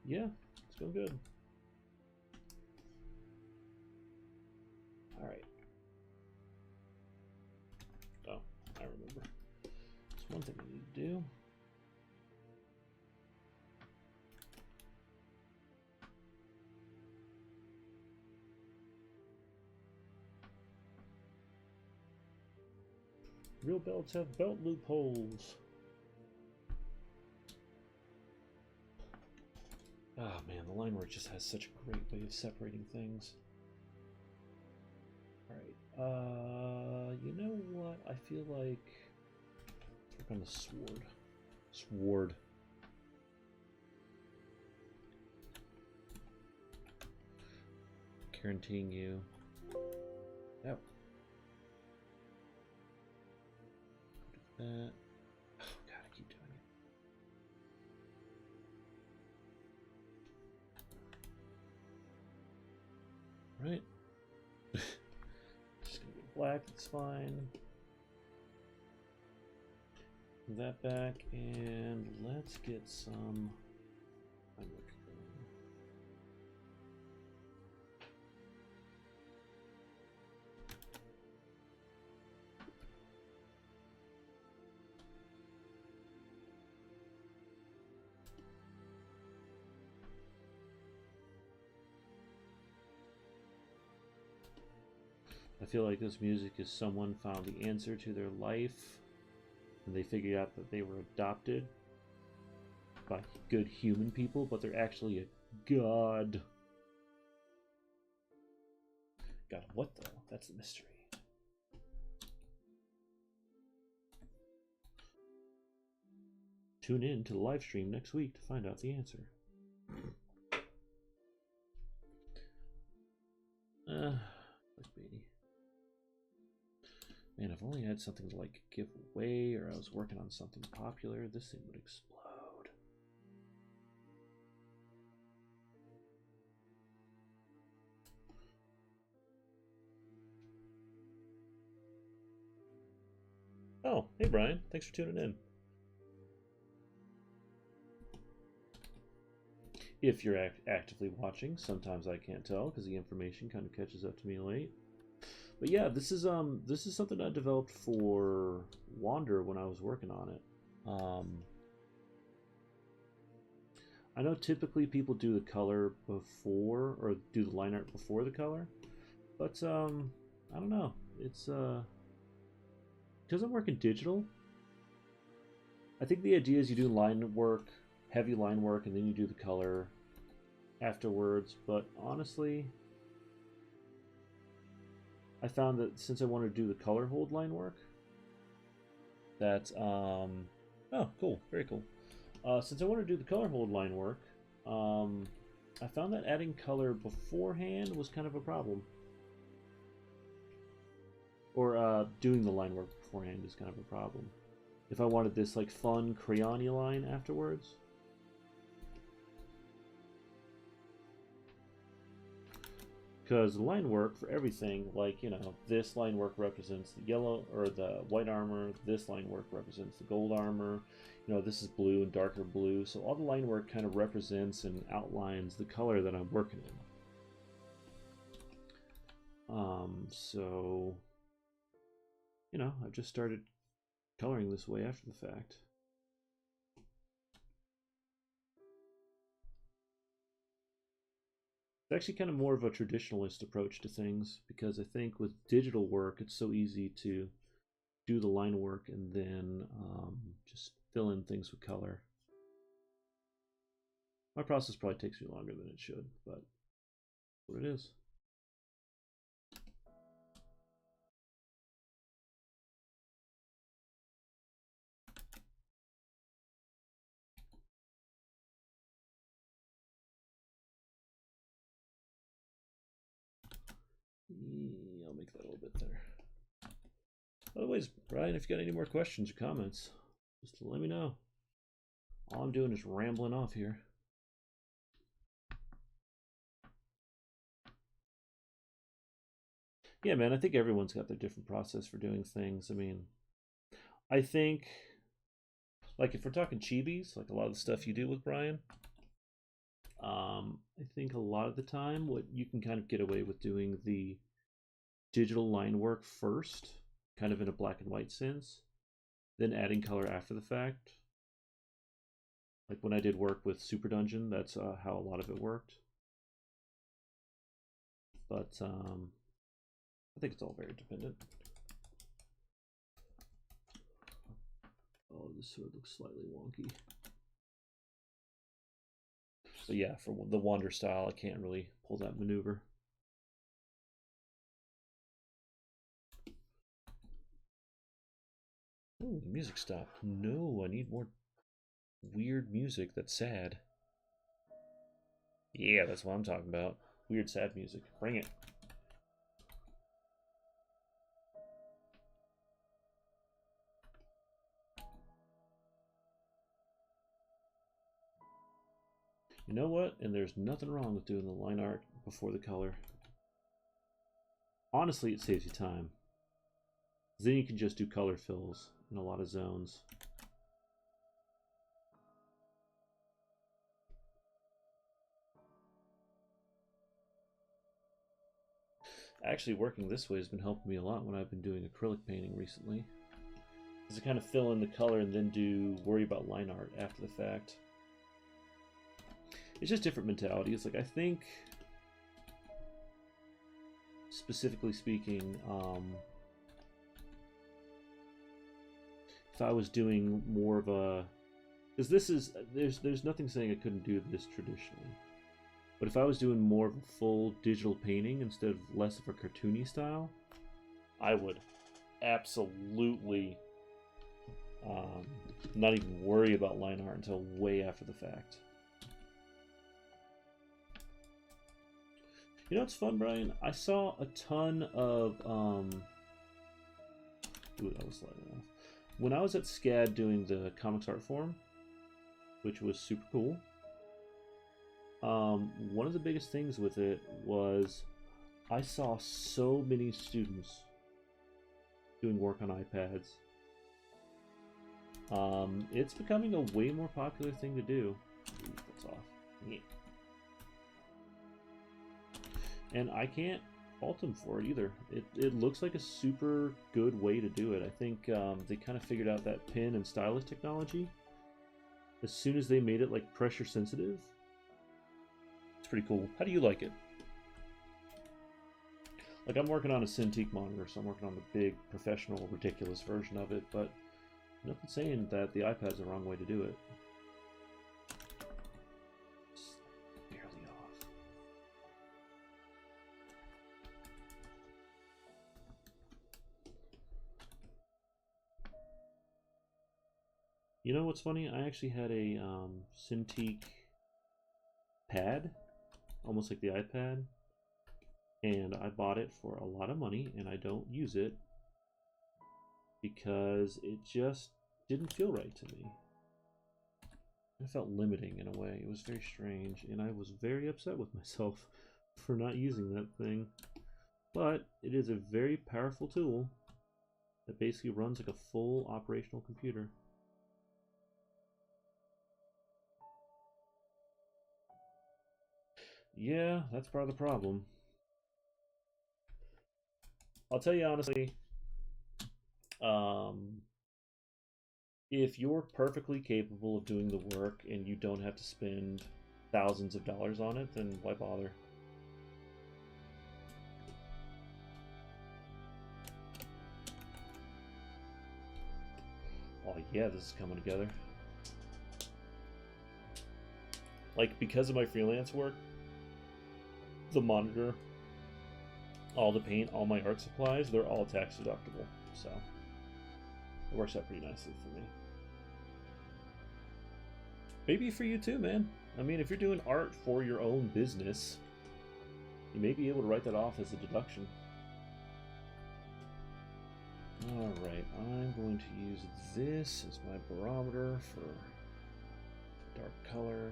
Yeah, it's going good. Alright. Oh, I remember. There's one thing I need to do. Real belts have belt loopholes. Ah, man, the line work just has such a great way of separating things. Alright, you know what? I feel like... Let's work on the sword. Sword. Guaranteeing you. Yep. Do that. Oh god, I keep doing it. Right. Just gonna get black, it's fine. Move that back, and let's get some. I feel like this music is someone found the answer to their life, and they figured out that they were adopted by good human people, but they're actually a god. God, what though? That's the mystery. Tune in to the live stream next week to find out the answer. Clickbaity. Man, if only I had something to like give away, or I was working on something popular, this thing would explode. Oh, hey Brian, thanks for tuning in. If you're actively watching, sometimes I can't tell because the information kind of catches up to me late. But yeah, this is something I developed for Wander when I was working on it. I know typically people do the color before, or do the line art before the color, but I don't know. It's because I'm working digital. I think the idea is you do line work, heavy line work, and then you do the color afterwards. But honestly, I found that since I want to do the color hold line work, that oh, cool, very cool. Since I want to do the color hold line work, I found that adding color beforehand was kind of a problem. Or doing the line work beforehand is kind of a problem. If I wanted this like fun crayon-y line afterwards. Because the line work for everything, like, you know, this line work represents the yellow or the white armor, this line work represents the gold armor, you know, this is blue and darker blue, so all the line work kind of represents and outlines the color that I'm working in. So, you know, I've just started coloring this way after the fact. It's actually kind of more of a traditionalist approach to things, because I think with digital work it's so easy to do the line work and then just fill in things with color. My process probably takes me longer than it should, but what it is. I'll make that a little bit thinner. Otherwise, Brian, if you got any more questions or comments, just let me know. All I'm doing is rambling off here. Yeah, man, I think everyone's got their different process for doing things. I mean, I think, like, if we're talking chibis, like a lot of the stuff you do with Brian, I think a lot of the time what you can kind of get away with doing the digital line work first, kind of in a black and white sense, then adding color after the fact. Like when I did work with Super Dungeon, that's how a lot of it worked. But I think it's all very dependent. Oh, this sword looks slightly wonky. But yeah, for the wander style, I can't really pull that maneuver. Oh, the music stopped. No, I need more weird music that's sad. Yeah, that's what I'm talking about. Weird, sad music. Bring it. You know what? And there's nothing wrong with doing the line art before the color. Honestly, it saves you time. Then you can just do color fills in a lot of zones. Actually, working this way has been helping me a lot when I've been doing acrylic painting recently. Because I kind of fill in the color and then worry about line art after the fact. It's just different mentality. It's like, I think, specifically speaking, if I was doing more of a, because this is, there's nothing saying I couldn't do this traditionally, but if I was doing more of a full digital painting instead of less of a cartoony style, I would absolutely not even worry about line art until way after the fact. You know what's fun, Brian? I saw a ton of ooh, that was slightly off. When I was at SCAD doing the comics art forum, which was super cool, one of the biggest things with it was I saw so many students doing work on iPads. It's becoming a way more popular thing to do. Ooh, that's off. Yeah. And I can't fault them for it either. It looks like a super good way to do it. I think they kind of figured out that pen and stylus technology. As soon as they made it like pressure sensitive, it's pretty cool. How do you like it? Like, I'm working on a Cintiq monitor, so I'm working on the big, professional, ridiculous version of it, but nothing saying that the iPad's the wrong way to do it. It's barely off. You know what's funny? I actually had a Cintiq pad, almost like the iPad, and I bought it for a lot of money, and I don't use it because it just didn't feel right to me. It felt limiting in a way. It was very strange, and I was very upset with myself for not using that thing. But it is a very powerful tool that basically runs like a full operational computer. Yeah, that's part of the problem. I'll tell you honestly, um, if you're perfectly capable of doing the work and you don't have to spend thousands of dollars on it, then why bother? Oh yeah, this is coming together. Like, because of my freelance work, the monitor, all the paint, all my art supplies, they're all tax deductible. So it works out pretty nicely for me. Maybe for you too, man. I mean, if you're doing art for your own business, you may be able to write that off as a deduction. Alright, I'm going to use this as my barometer for dark color.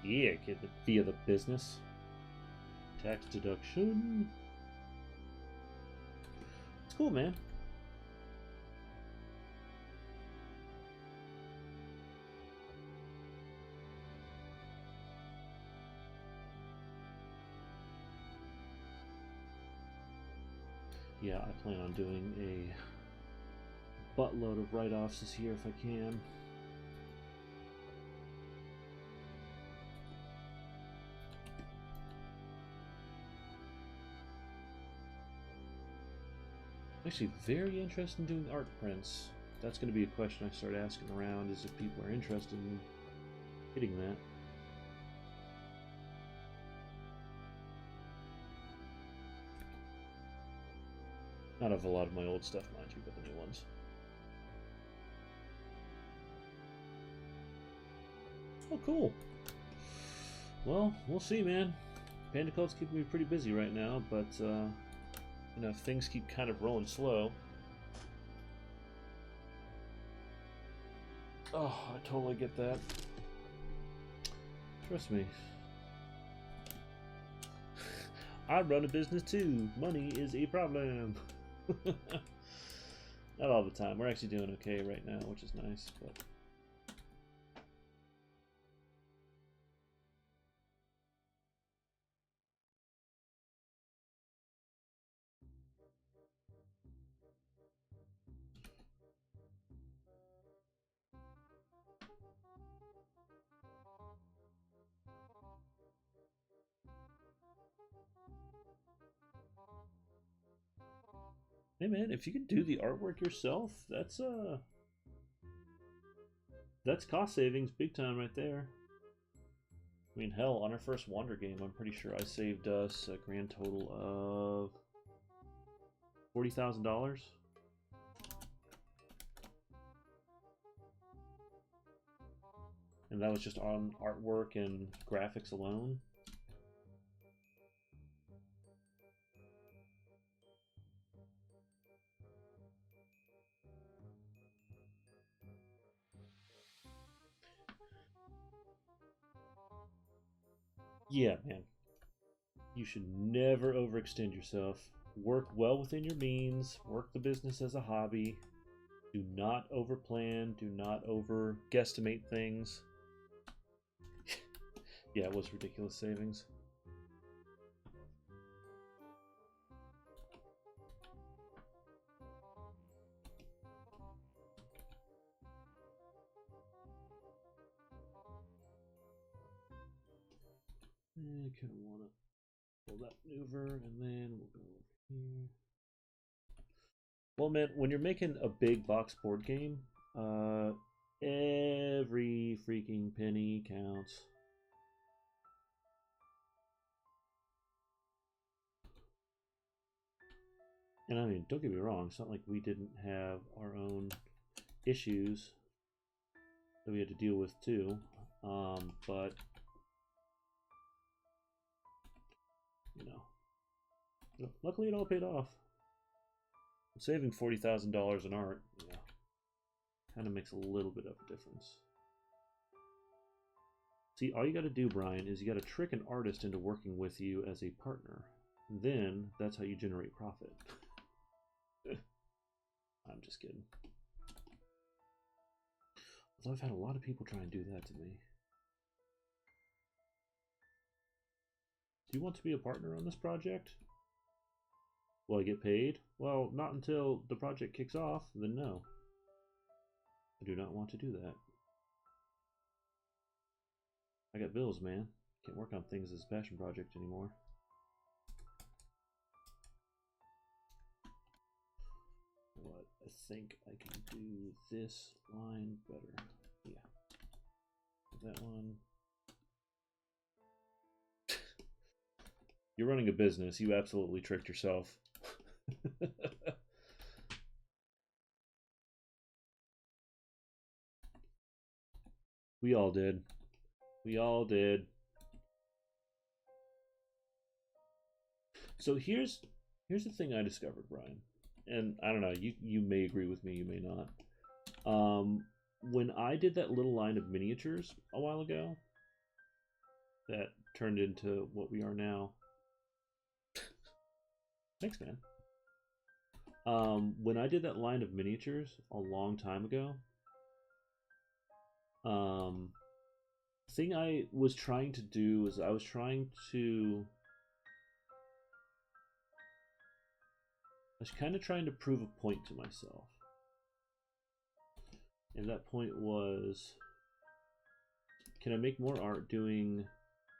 Yeah, get it via the business. Tax deduction. cool, man. Yeah, I plan on doing a buttload of write-offs this year if I can. I'm actually very interested in doing art prints. That's going to be a question I start asking around, is if people are interested in hitting that. Not of a lot of my old stuff, mind you, but the new ones. Oh, cool. Well, we'll see, man. Panda Code's keeping me pretty busy right now, but, you know, if things keep kind of rolling slow... Oh, I totally get that. Trust me. I run a business too. Money is a problem. Not all the time. We're actually doing okay right now, which is nice, but... Hey man, if you can do the artwork yourself, that's cost savings big time right there. I mean, hell, on our first Wander game, I'm pretty sure I saved us a grand total of $40,000. And that was just on artwork and graphics alone. Yeah, man. You should never overextend yourself. Work well within your means. Work the business as a hobby. Do not overplan. Do not over guesstimate things. Yeah, it was ridiculous savings. I kind of want to pull that maneuver, and then we'll go over here. Well, man, when you're making a big box board game, every freaking penny counts. And I mean, don't get me wrong, it's not like we didn't have our own issues that we had to deal with too, but you know, luckily it all paid off. Saving $40,000 in art, yeah, kind of makes a little bit of a difference. See, all you got to do, Brian, is you got to trick an artist into working with you as a partner. Then that's how you generate profit. I'm just kidding. Although I've had a lot of people try and do that to me. Do you want to be a partner on this project? Will I get paid? Well, not until the project kicks off, then no. I do not want to do that. I got bills, man. Can't work on things as a passion project anymore. What? I think I can do this line better. Yeah. That one. You're running a business. You absolutely tricked yourself. We all did. We all did. So here's the thing I discovered, Brian. And I don't know, you may agree with me, you may not. When I did that little line of miniatures a while ago, that turned into what we are now. Thanks, man. When I did that line of miniatures a long time ago, thing I was trying to do is I was kind of trying to prove a point to myself. And that point was, can I make more art doing,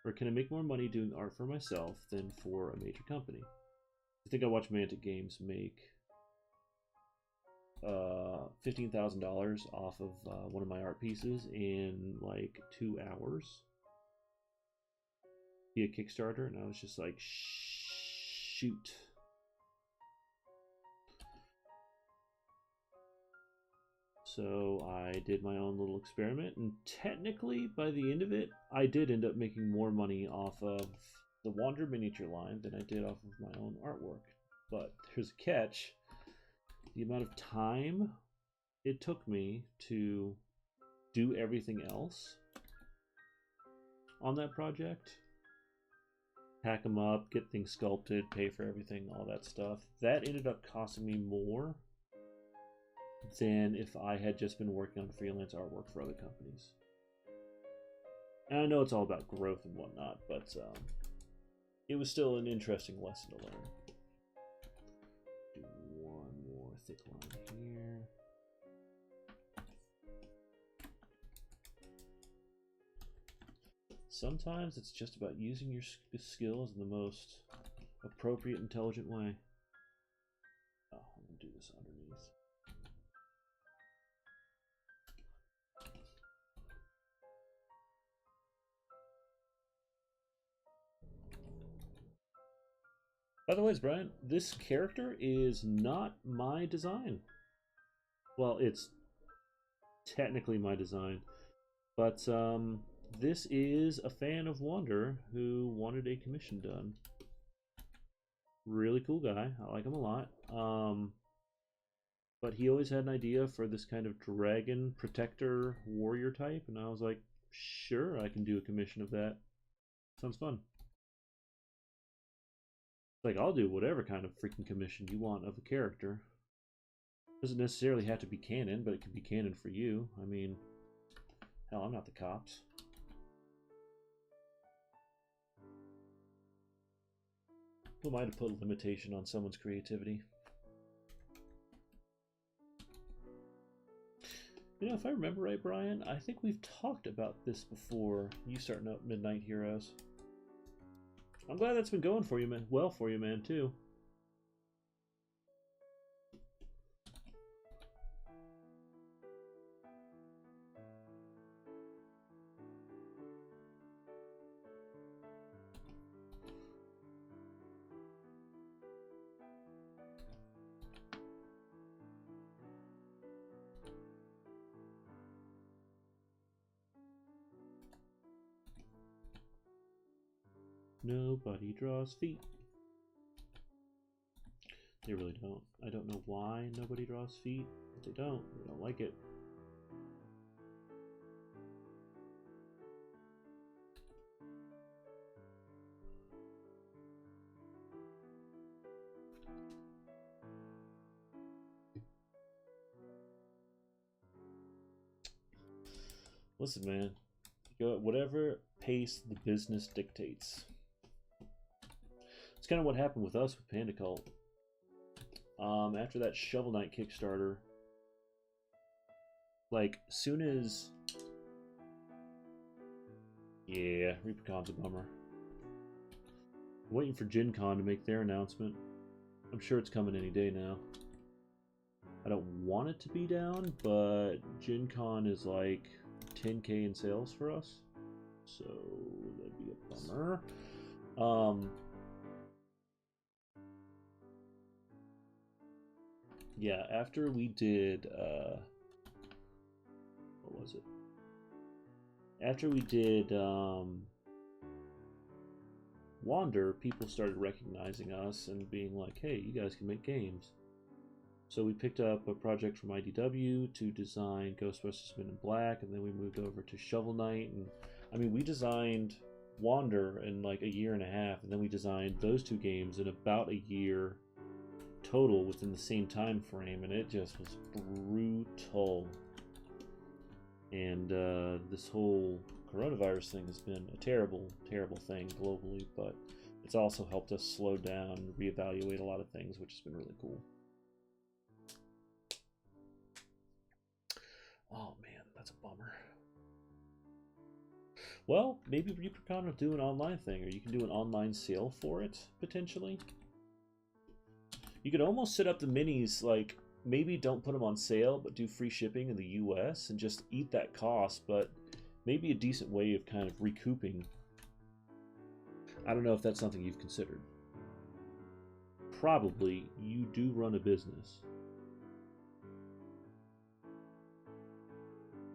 or can I make more money doing art for myself than for a major company? I think I watched Mantic Games make $15,000 off of one of my art pieces in like 2 hours via Kickstarter, and I was just like, shoot. So I did my own little experiment, and technically by the end of it, I did end up making more money off of the Wander miniature line than I did off of my own artwork. But there's a catch. The amount of time it took me to do everything else on that project, pack them up, get things sculpted, pay for everything, all that stuff, that ended up costing me more than if I had just been working on freelance artwork for other companies. And I know it's all about growth and whatnot, but it was still an interesting lesson to learn. Do one more thick line here. Sometimes it's just about using your skills in the most appropriate, intelligent way. Oh, I'm going to do this underneath. By the way, Brian, this character is not my design. Well, it's technically my design, but this is a fan of Wander who wanted a commission done. Really cool guy. I like him a lot. But he always had an idea for this kind of dragon protector warrior type, and I was like, sure, I can do a commission of that. Sounds fun. Like, I'll do whatever kind of freaking commission you want of a character. Doesn't necessarily have to be canon, but it can be canon for you. I mean, hell, I'm not the cops. Who am I to put a limitation on someone's creativity? You know, if I remember right, Brian, I think we've talked about this before. You starting up Midnight Heroes. I'm glad that's been going for you, man. Well for you, man, too. Nobody draws feet. They really don't. I don't know why nobody draws feet, but they don't. They don't like it. Listen, man. Go at whatever pace the business dictates. It's kind of what happened with us with Panda Cult. After that Shovel Knight Kickstarter, like, soon as... Yeah, Reapercon's a bummer. I'm waiting for Gen Con to make their announcement. I'm sure it's coming any day now. I don't want it to be down, but Gen Con is like 10K in sales for us. So, that'd be a bummer. Yeah, after we did, what was it? After we did Wander, people started recognizing us and being like, hey, you guys can make games. So we picked up a project from IDW to design Ghostbusters Men in Black, and then we moved over to Shovel Knight. And I mean, we designed Wander in like a year and a half, and then we designed those two games in about a year total within the same time frame, and it just was brutal. And this whole coronavirus thing has been a terrible, terrible thing globally, but it's also helped us slow down and reevaluate a lot of things, which has been really cool. Oh man, that's a bummer. Well, maybe ReaperCon will do an online thing, or you can do an online sale for it, potentially. You could almost set up the minis, like, maybe don't put them on sale, but do free shipping in the US and just eat that cost, but maybe a decent way of kind of recouping. I don't know if that's something you've considered. Probably you do run a business.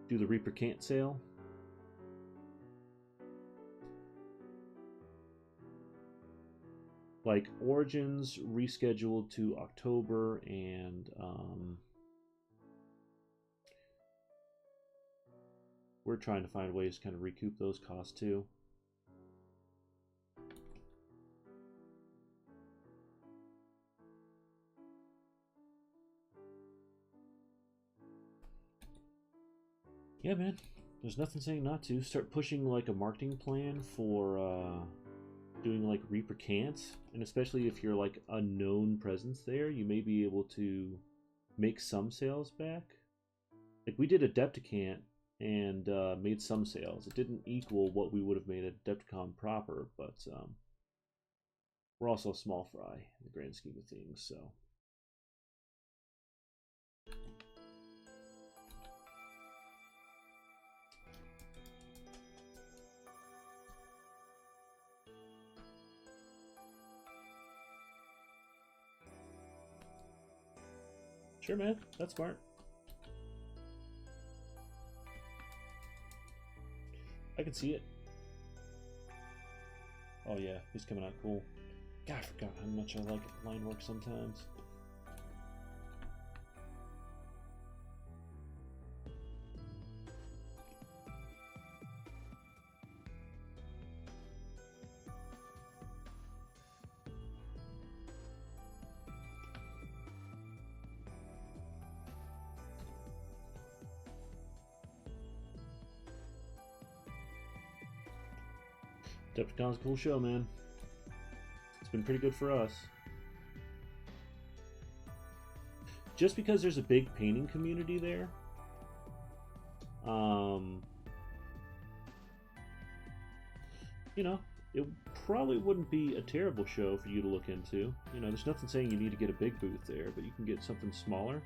Do the Reaper Can't sale. Like Origins rescheduled to October, and we're trying to find ways to kind of recoup those costs too. Yeah, man. There's nothing saying not to. Start pushing like a marketing plan for doing like Reaper Cants, and especially if you're like a known presence there, you may be able to make some sales back. Like we did Adepticant and made some sales. It didn't equal what we would have made at Adepticon proper, but we're also a small fry in the grand scheme of things, so. Sure, man. That's smart. I can see it. Oh yeah, he's coming out cool. God, I forgot how much I like line work sometimes. Adepticon's a cool show, man. It's been pretty good for us. Just because there's a big painting community there, you know, it probably wouldn't be a terrible show for you to look into. You know, there's nothing saying you need to get a big booth there, but you can get something smaller,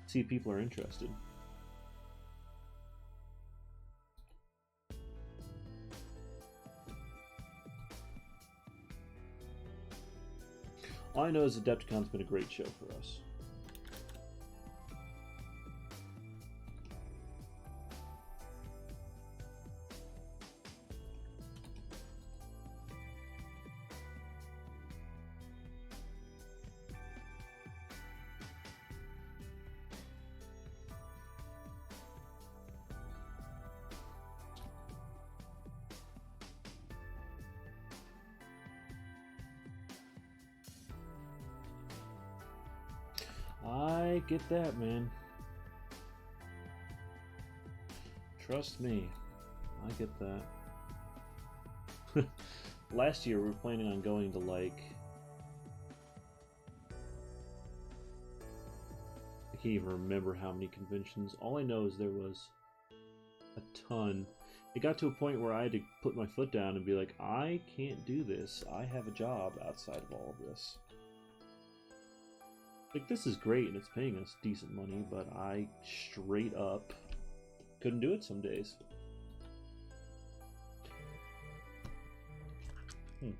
see if people are interested. All I know is Adepticon's been a great show for us. I get that, man. Trust me, I get that. Last year we were planning on going to like, I can't even remember how many conventions. All I know is there was a ton. It got to a point where I had to put my foot down and be like, I can't do this. I have a job outside of all of this. Like, this is great and it's paying us decent money, but I straight up couldn't do it some days. Yeah.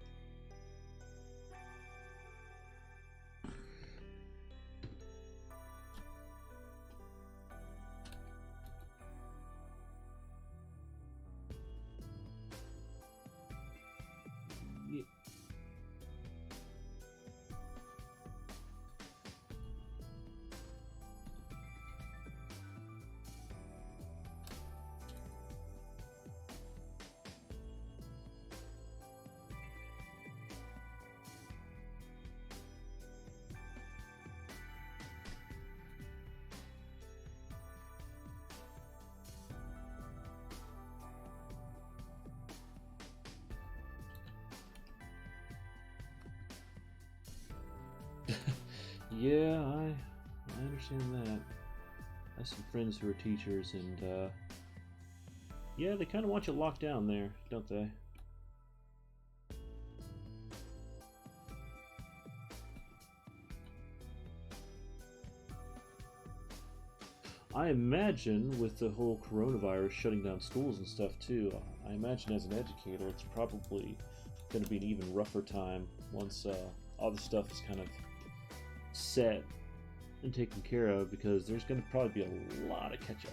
Yeah, I understand that. I have some friends who are teachers, and yeah, they kind of want you locked down there, don't they? I imagine with the whole coronavirus shutting down schools and stuff too, I imagine as an educator it's probably going to be an even rougher time once all the stuff is kind of set and taken care of, because there's going to probably be a lot of catch up.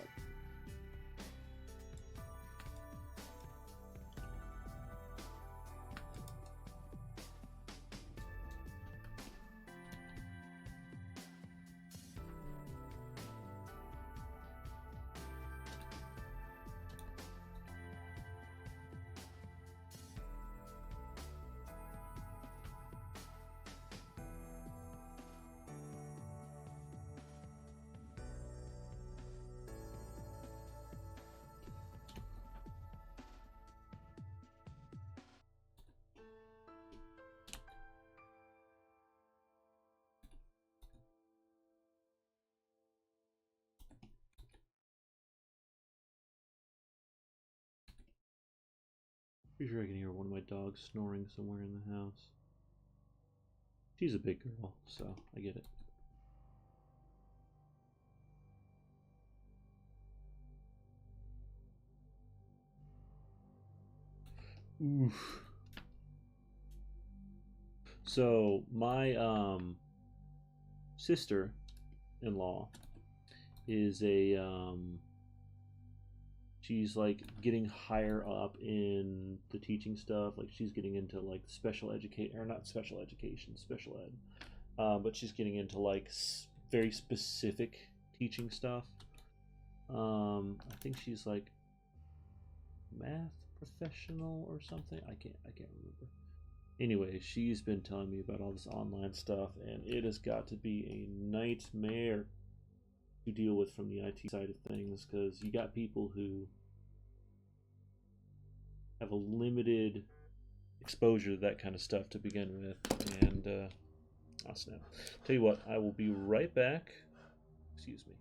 Pretty sure I can hear one of my dogs snoring somewhere in the house. She's a big girl, so I get it. Oof. So my sister-in-law is a she's like getting higher up in the teaching stuff. Like she's getting into like special educate or not special education, special ed. But she's getting into like very specific teaching stuff. I think she's like math professional or something. I can't remember. Anyway, she's been telling me about all this online stuff, and it has got to be a nightmare to deal with from the IT side of things, because you got people who have a limited exposure to that kind of stuff to begin with, and oh snap. Tell you what, I will be right back. Excuse me.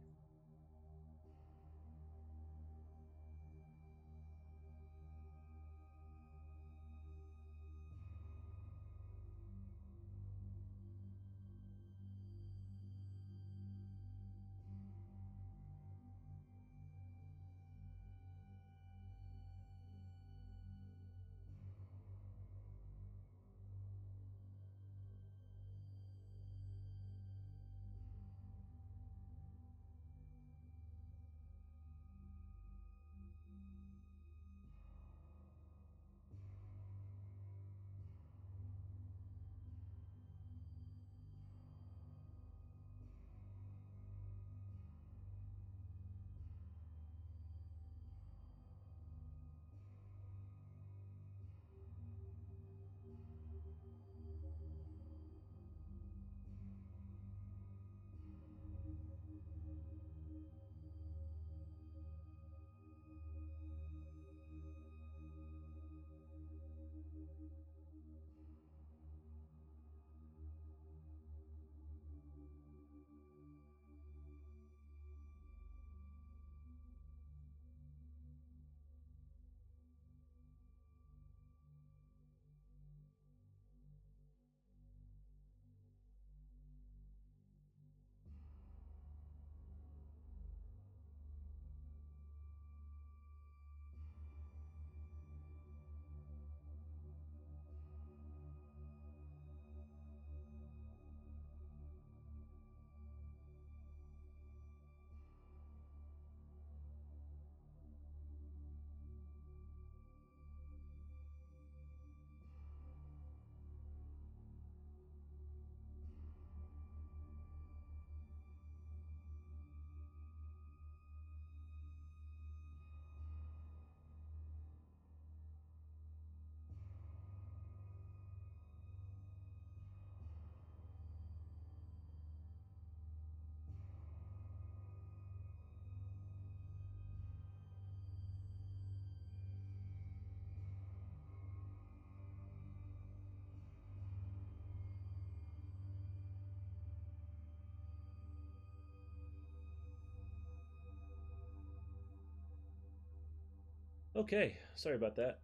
Okay, sorry about that.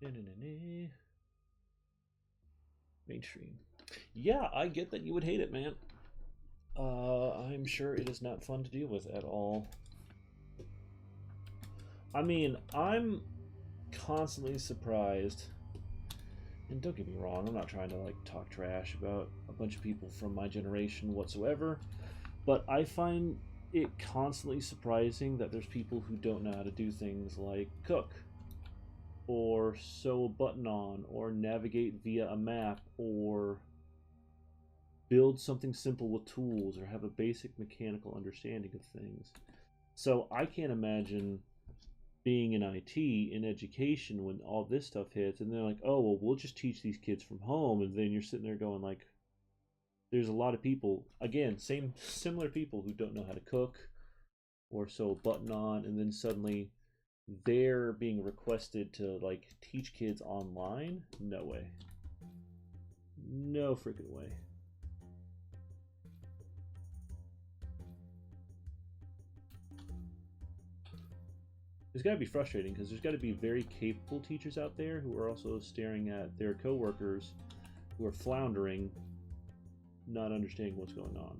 Na-na-na-na. Mainstream. Yeah, I get that you would hate it, man. I'm sure it is not fun to deal with at all. I mean, I'm constantly surprised, and don't get me wrong, I'm not trying to like talk trash about a bunch of people from my generation whatsoever, but I find it constantly surprising that there's people who don't know how to do things like cook or sew a button on or navigate via a map or build something simple with tools or have a basic mechanical understanding of things. So I can't imagine being in IT in education when all this stuff hits and they're like, "Oh, well, we'll just teach these kids from home." And then you're sitting there going like, there's a lot of people, again, same similar people who don't know how to cook or sew a button on, and then suddenly they're being requested to like teach kids online. No way. No freaking way. It's got to be frustrating because there's got to be very capable teachers out there who are also staring at their coworkers who are floundering, not understanding what's going on.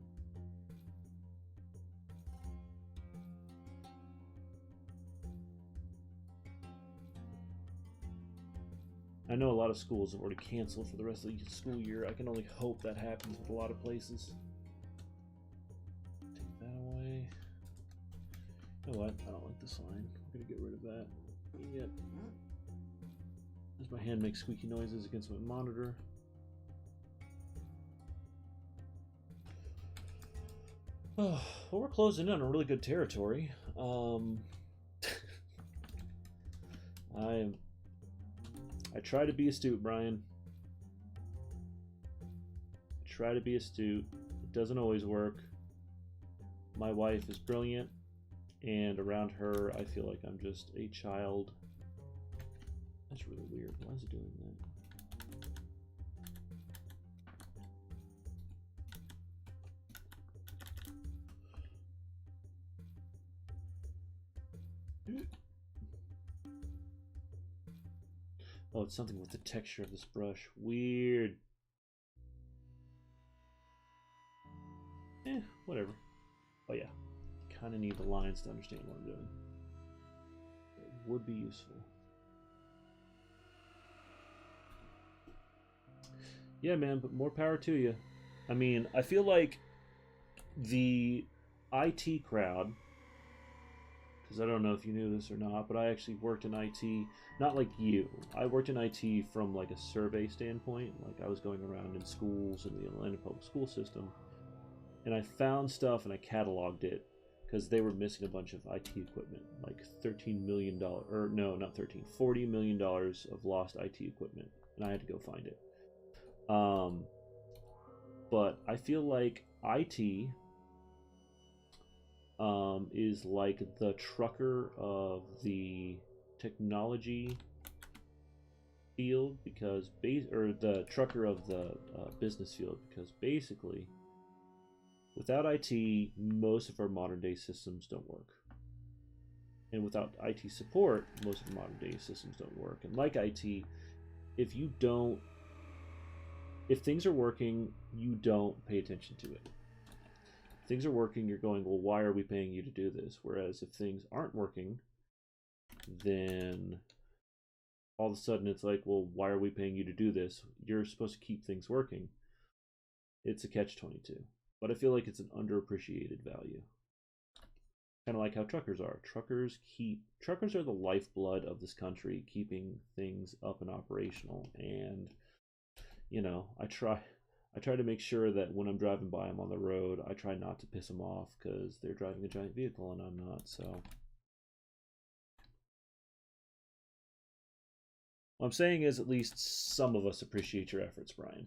I know a lot of schools have already canceled for the rest of the school year. I can only hope that happens with a lot of places. Take that away. You know what? I don't like this line. I'm going to get rid of that. Yep. As my hand makes squeaky noises against my monitor. Oh, well, we're closing in on really good territory. I try to be astute, Brian. I try to be astute. It doesn't always work. My wife is brilliant, and around her, I feel like I'm just a child. That's really weird. Why is it doing that? Oh, it's something with the texture of this brush. Weird. Whatever. Oh yeah, kind of need the lines to understand what I'm doing. It would be useful. Yeah, man, but more power to you. I mean, I feel like the IT crowd, because I don't know if you knew this or not, but I actually worked in IT, not like you. I worked in IT from like a survey standpoint. Like I was going around in schools in the Atlanta public school system, and I found stuff and I cataloged it because they were missing a bunch of IT equipment, like $13 million, or no, not 13, $40 million of lost IT equipment, and I had to go find it. But I feel like IT is like the trucker of the technology field because or the trucker of the business field because basically without IT most of our modern day systems don't work, and without IT support most of the modern day systems don't work. And like IT, if you don't, if things are working, you don't pay attention to it. If things are working, you're going, well, why are we paying you to do this? Whereas if things aren't working, then all of a sudden it's like, well, why are we paying you to do this? You're supposed to keep things working. It's a catch-22. But I feel like it's an underappreciated value. Kind of like how truckers are. Truckers are the lifeblood of this country, keeping things up and operational. And you know, I try to make sure that when I'm driving by them on the road, I try not to piss them off because they're driving a giant vehicle and I'm not. So what I'm saying is at least some of us appreciate your efforts, Brian.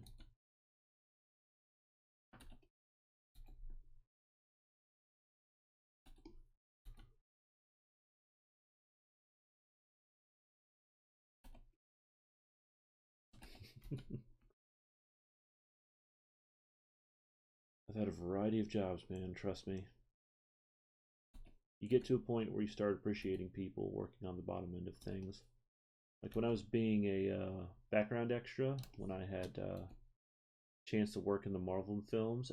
I've had a variety of jobs, man, trust me. you get to a point where you start appreciating people working on the bottom end of things. Like when I was being a background extra, when I had chance to work in the Marvel films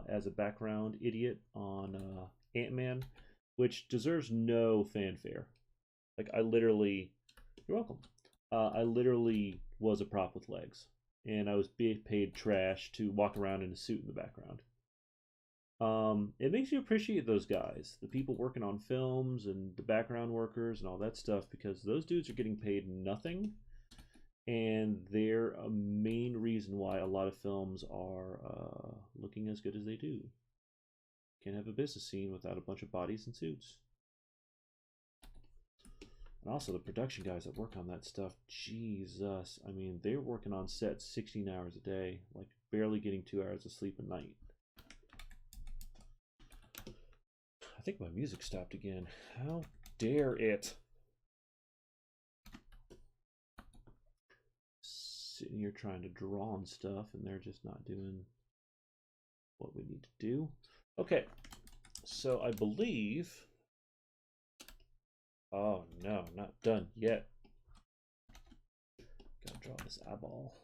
as a background idiot on Ant-Man, which deserves no fanfare. Like I literally, you're welcome. I literally was a prop with legs, and I was being paid trash to walk around in a suit in the background. It makes you appreciate those guys, the people working on films and the background workers and all that stuff, because those dudes are getting paid nothing, and they're a main reason why a lot of films are looking as good as they do. Can't have a business scene without a bunch of bodies and suits. And also the production guys that work on that stuff, Jesus. I mean, they're working on set 16 hours a day, like barely getting 2 hours of sleep a night. I think my music stopped again. How dare it? Sitting here trying to draw on stuff, and they're just not doing what we need to do. Okay, so I believe... Oh no, not done yet. Gotta draw this eyeball.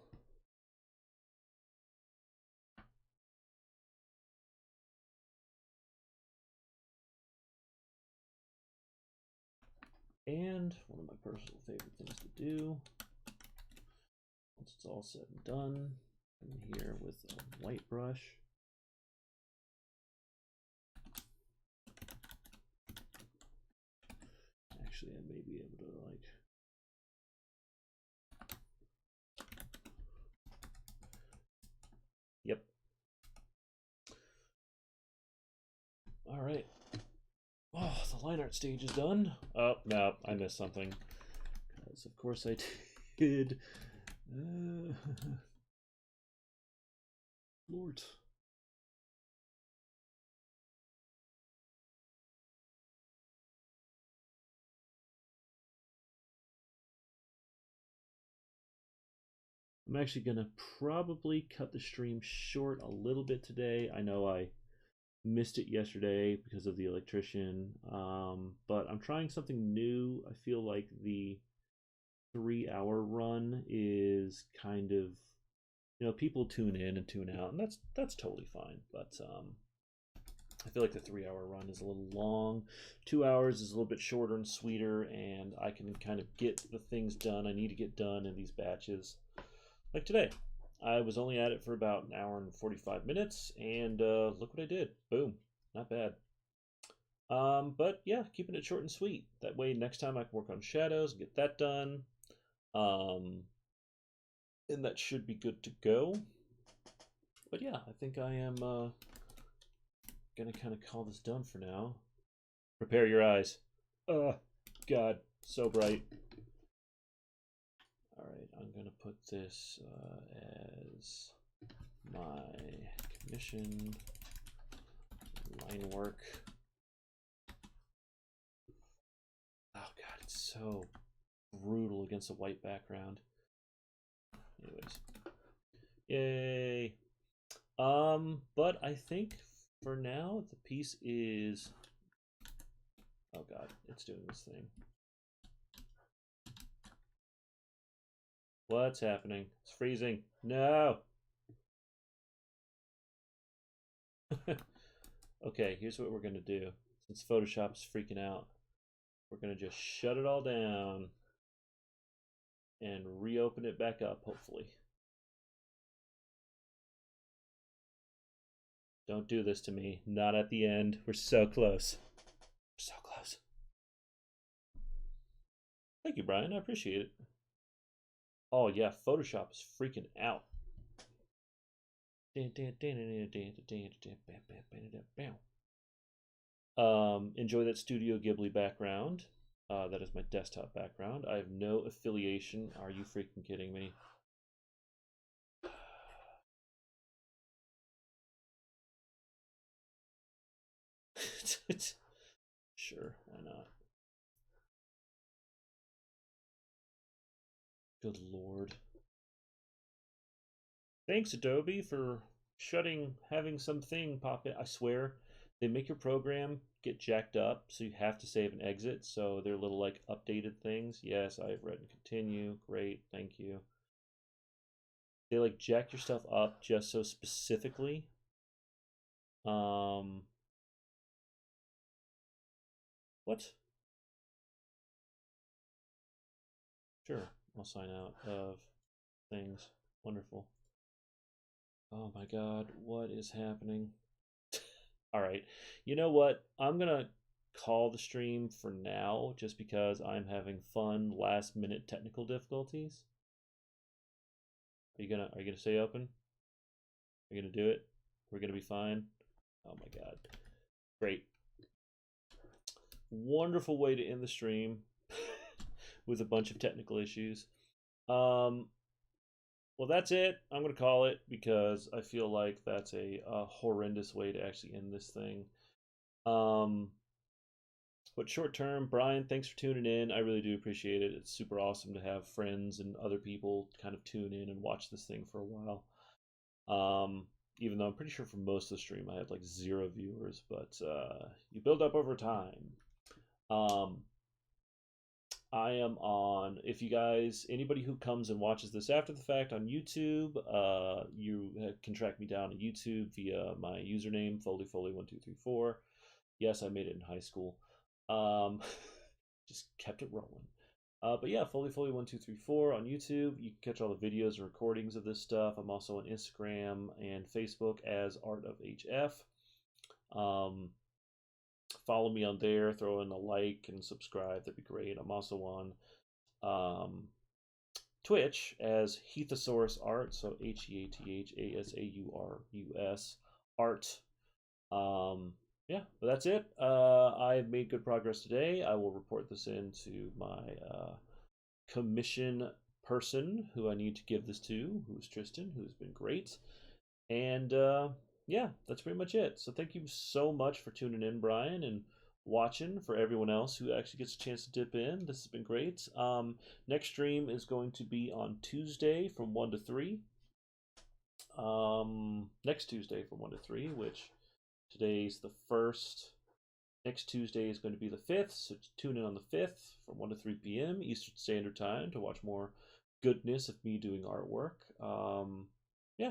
And one of my personal favorite things to do, once it's all said and done, come here with a white brush. Actually, I may be able to like... Yep. All right. Oh, the line art stage is done. Oh, no, I missed something. Because of course I did. Lord. I'm actually going to probably cut the stream short a little bit today. I know I missed it yesterday because of the electrician, but I'm trying something new. I feel like the 3-hour run is kind of, you know, people tune in and tune out, and that's totally fine, but I feel like the 3-hour run is a little long. 2 hours is a little bit shorter and sweeter, and I can kind of get the things done I need to get done in these batches. Like today, I was only at it for about an hour and 45 minutes, and look what I did. Boom. Not bad. But yeah, keeping it short and sweet. That way next time I can work on shadows and get that done. And that should be good to go. But yeah, I think I am gonna kind of call this done for now. Prepare your eyes. God, so bright. Alright, I'm going to put this as my commission line work. Oh god, it's so brutal against a white background. Anyways. Yay! But I think for now the piece is... Oh god, it's doing this thing. What's happening? It's freezing. No! Okay, here's what we're going to do. Since Photoshop is freaking out, we're going to just shut it all down and reopen it back up, hopefully. Don't do this to me. Not at the end. We're so close. We're so close. Thank you, Brian. I appreciate it. Oh, yeah. Photoshop is freaking out. Enjoy that Studio Ghibli background. That is my desktop background. I have no affiliation. Are you freaking kidding me? Sure, why not? Good lord. Thanks, Adobe, for having something pop in. I swear, they make your program get jacked up, so you have to save and exit. So they're little like updated things. Yes, I have read and continue. Great, thank you. They like jack your stuff up just so specifically. Um, what? Sure, I'll sign out of things. Wonderful. Oh my God, what is happening? All right. You know what? I'm gonna call the stream for now just because I'm having fun last minute technical difficulties. Are you gonna stay open? Are you gonna do it? We're gonna be fine. Oh my God. Great. Wonderful way to end the stream with a bunch of technical issues. Um well, that's it. I'm gonna call it because I feel like that's a horrendous way to actually end this thing. Um, but short term, Brian, thanks for tuning in. I really do appreciate it. It's super awesome to have friends and other people kind of tune in and watch this thing for a while. Even though I'm pretty sure for most of the stream I had like 0 viewers, but you build up over time. Um, I am on, if you guys, anybody who comes and watches this after the fact on YouTube, you can track me down on YouTube via my username, FoleyFoley1234. Yes, I made it in high school. Um, just kept it rolling. But yeah, FoleyFoley1234 on YouTube. You can catch all the videos and recordings of this stuff. I'm also on Instagram and Facebook as Art of HF. Follow me on there, throw in a like and subscribe. That'd be great. I'm also on Twitch as Heathosaurus Art, so HEATHASAURUS Art. Yeah, but that's it. I've made good progress today. I will report this into my commission person who I need to give this to, who's Tristan, who's been great. And yeah, that's pretty much it. So thank you so much for tuning in, Brian, and watching. For everyone else who actually gets a chance to dip in, this has been great. Next stream is going to be on Tuesday from 1 to 3. Next Tuesday from 1 to 3, which today's the 1st. Next Tuesday is going to be the 5th, so tune in on the 5th from 1 to 3 p.m. Eastern Standard Time to watch more goodness of me doing artwork. Yeah.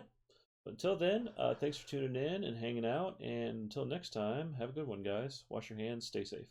But until then, thanks for tuning in and hanging out. And until next time, have a good one, guys. Wash your hands, stay safe.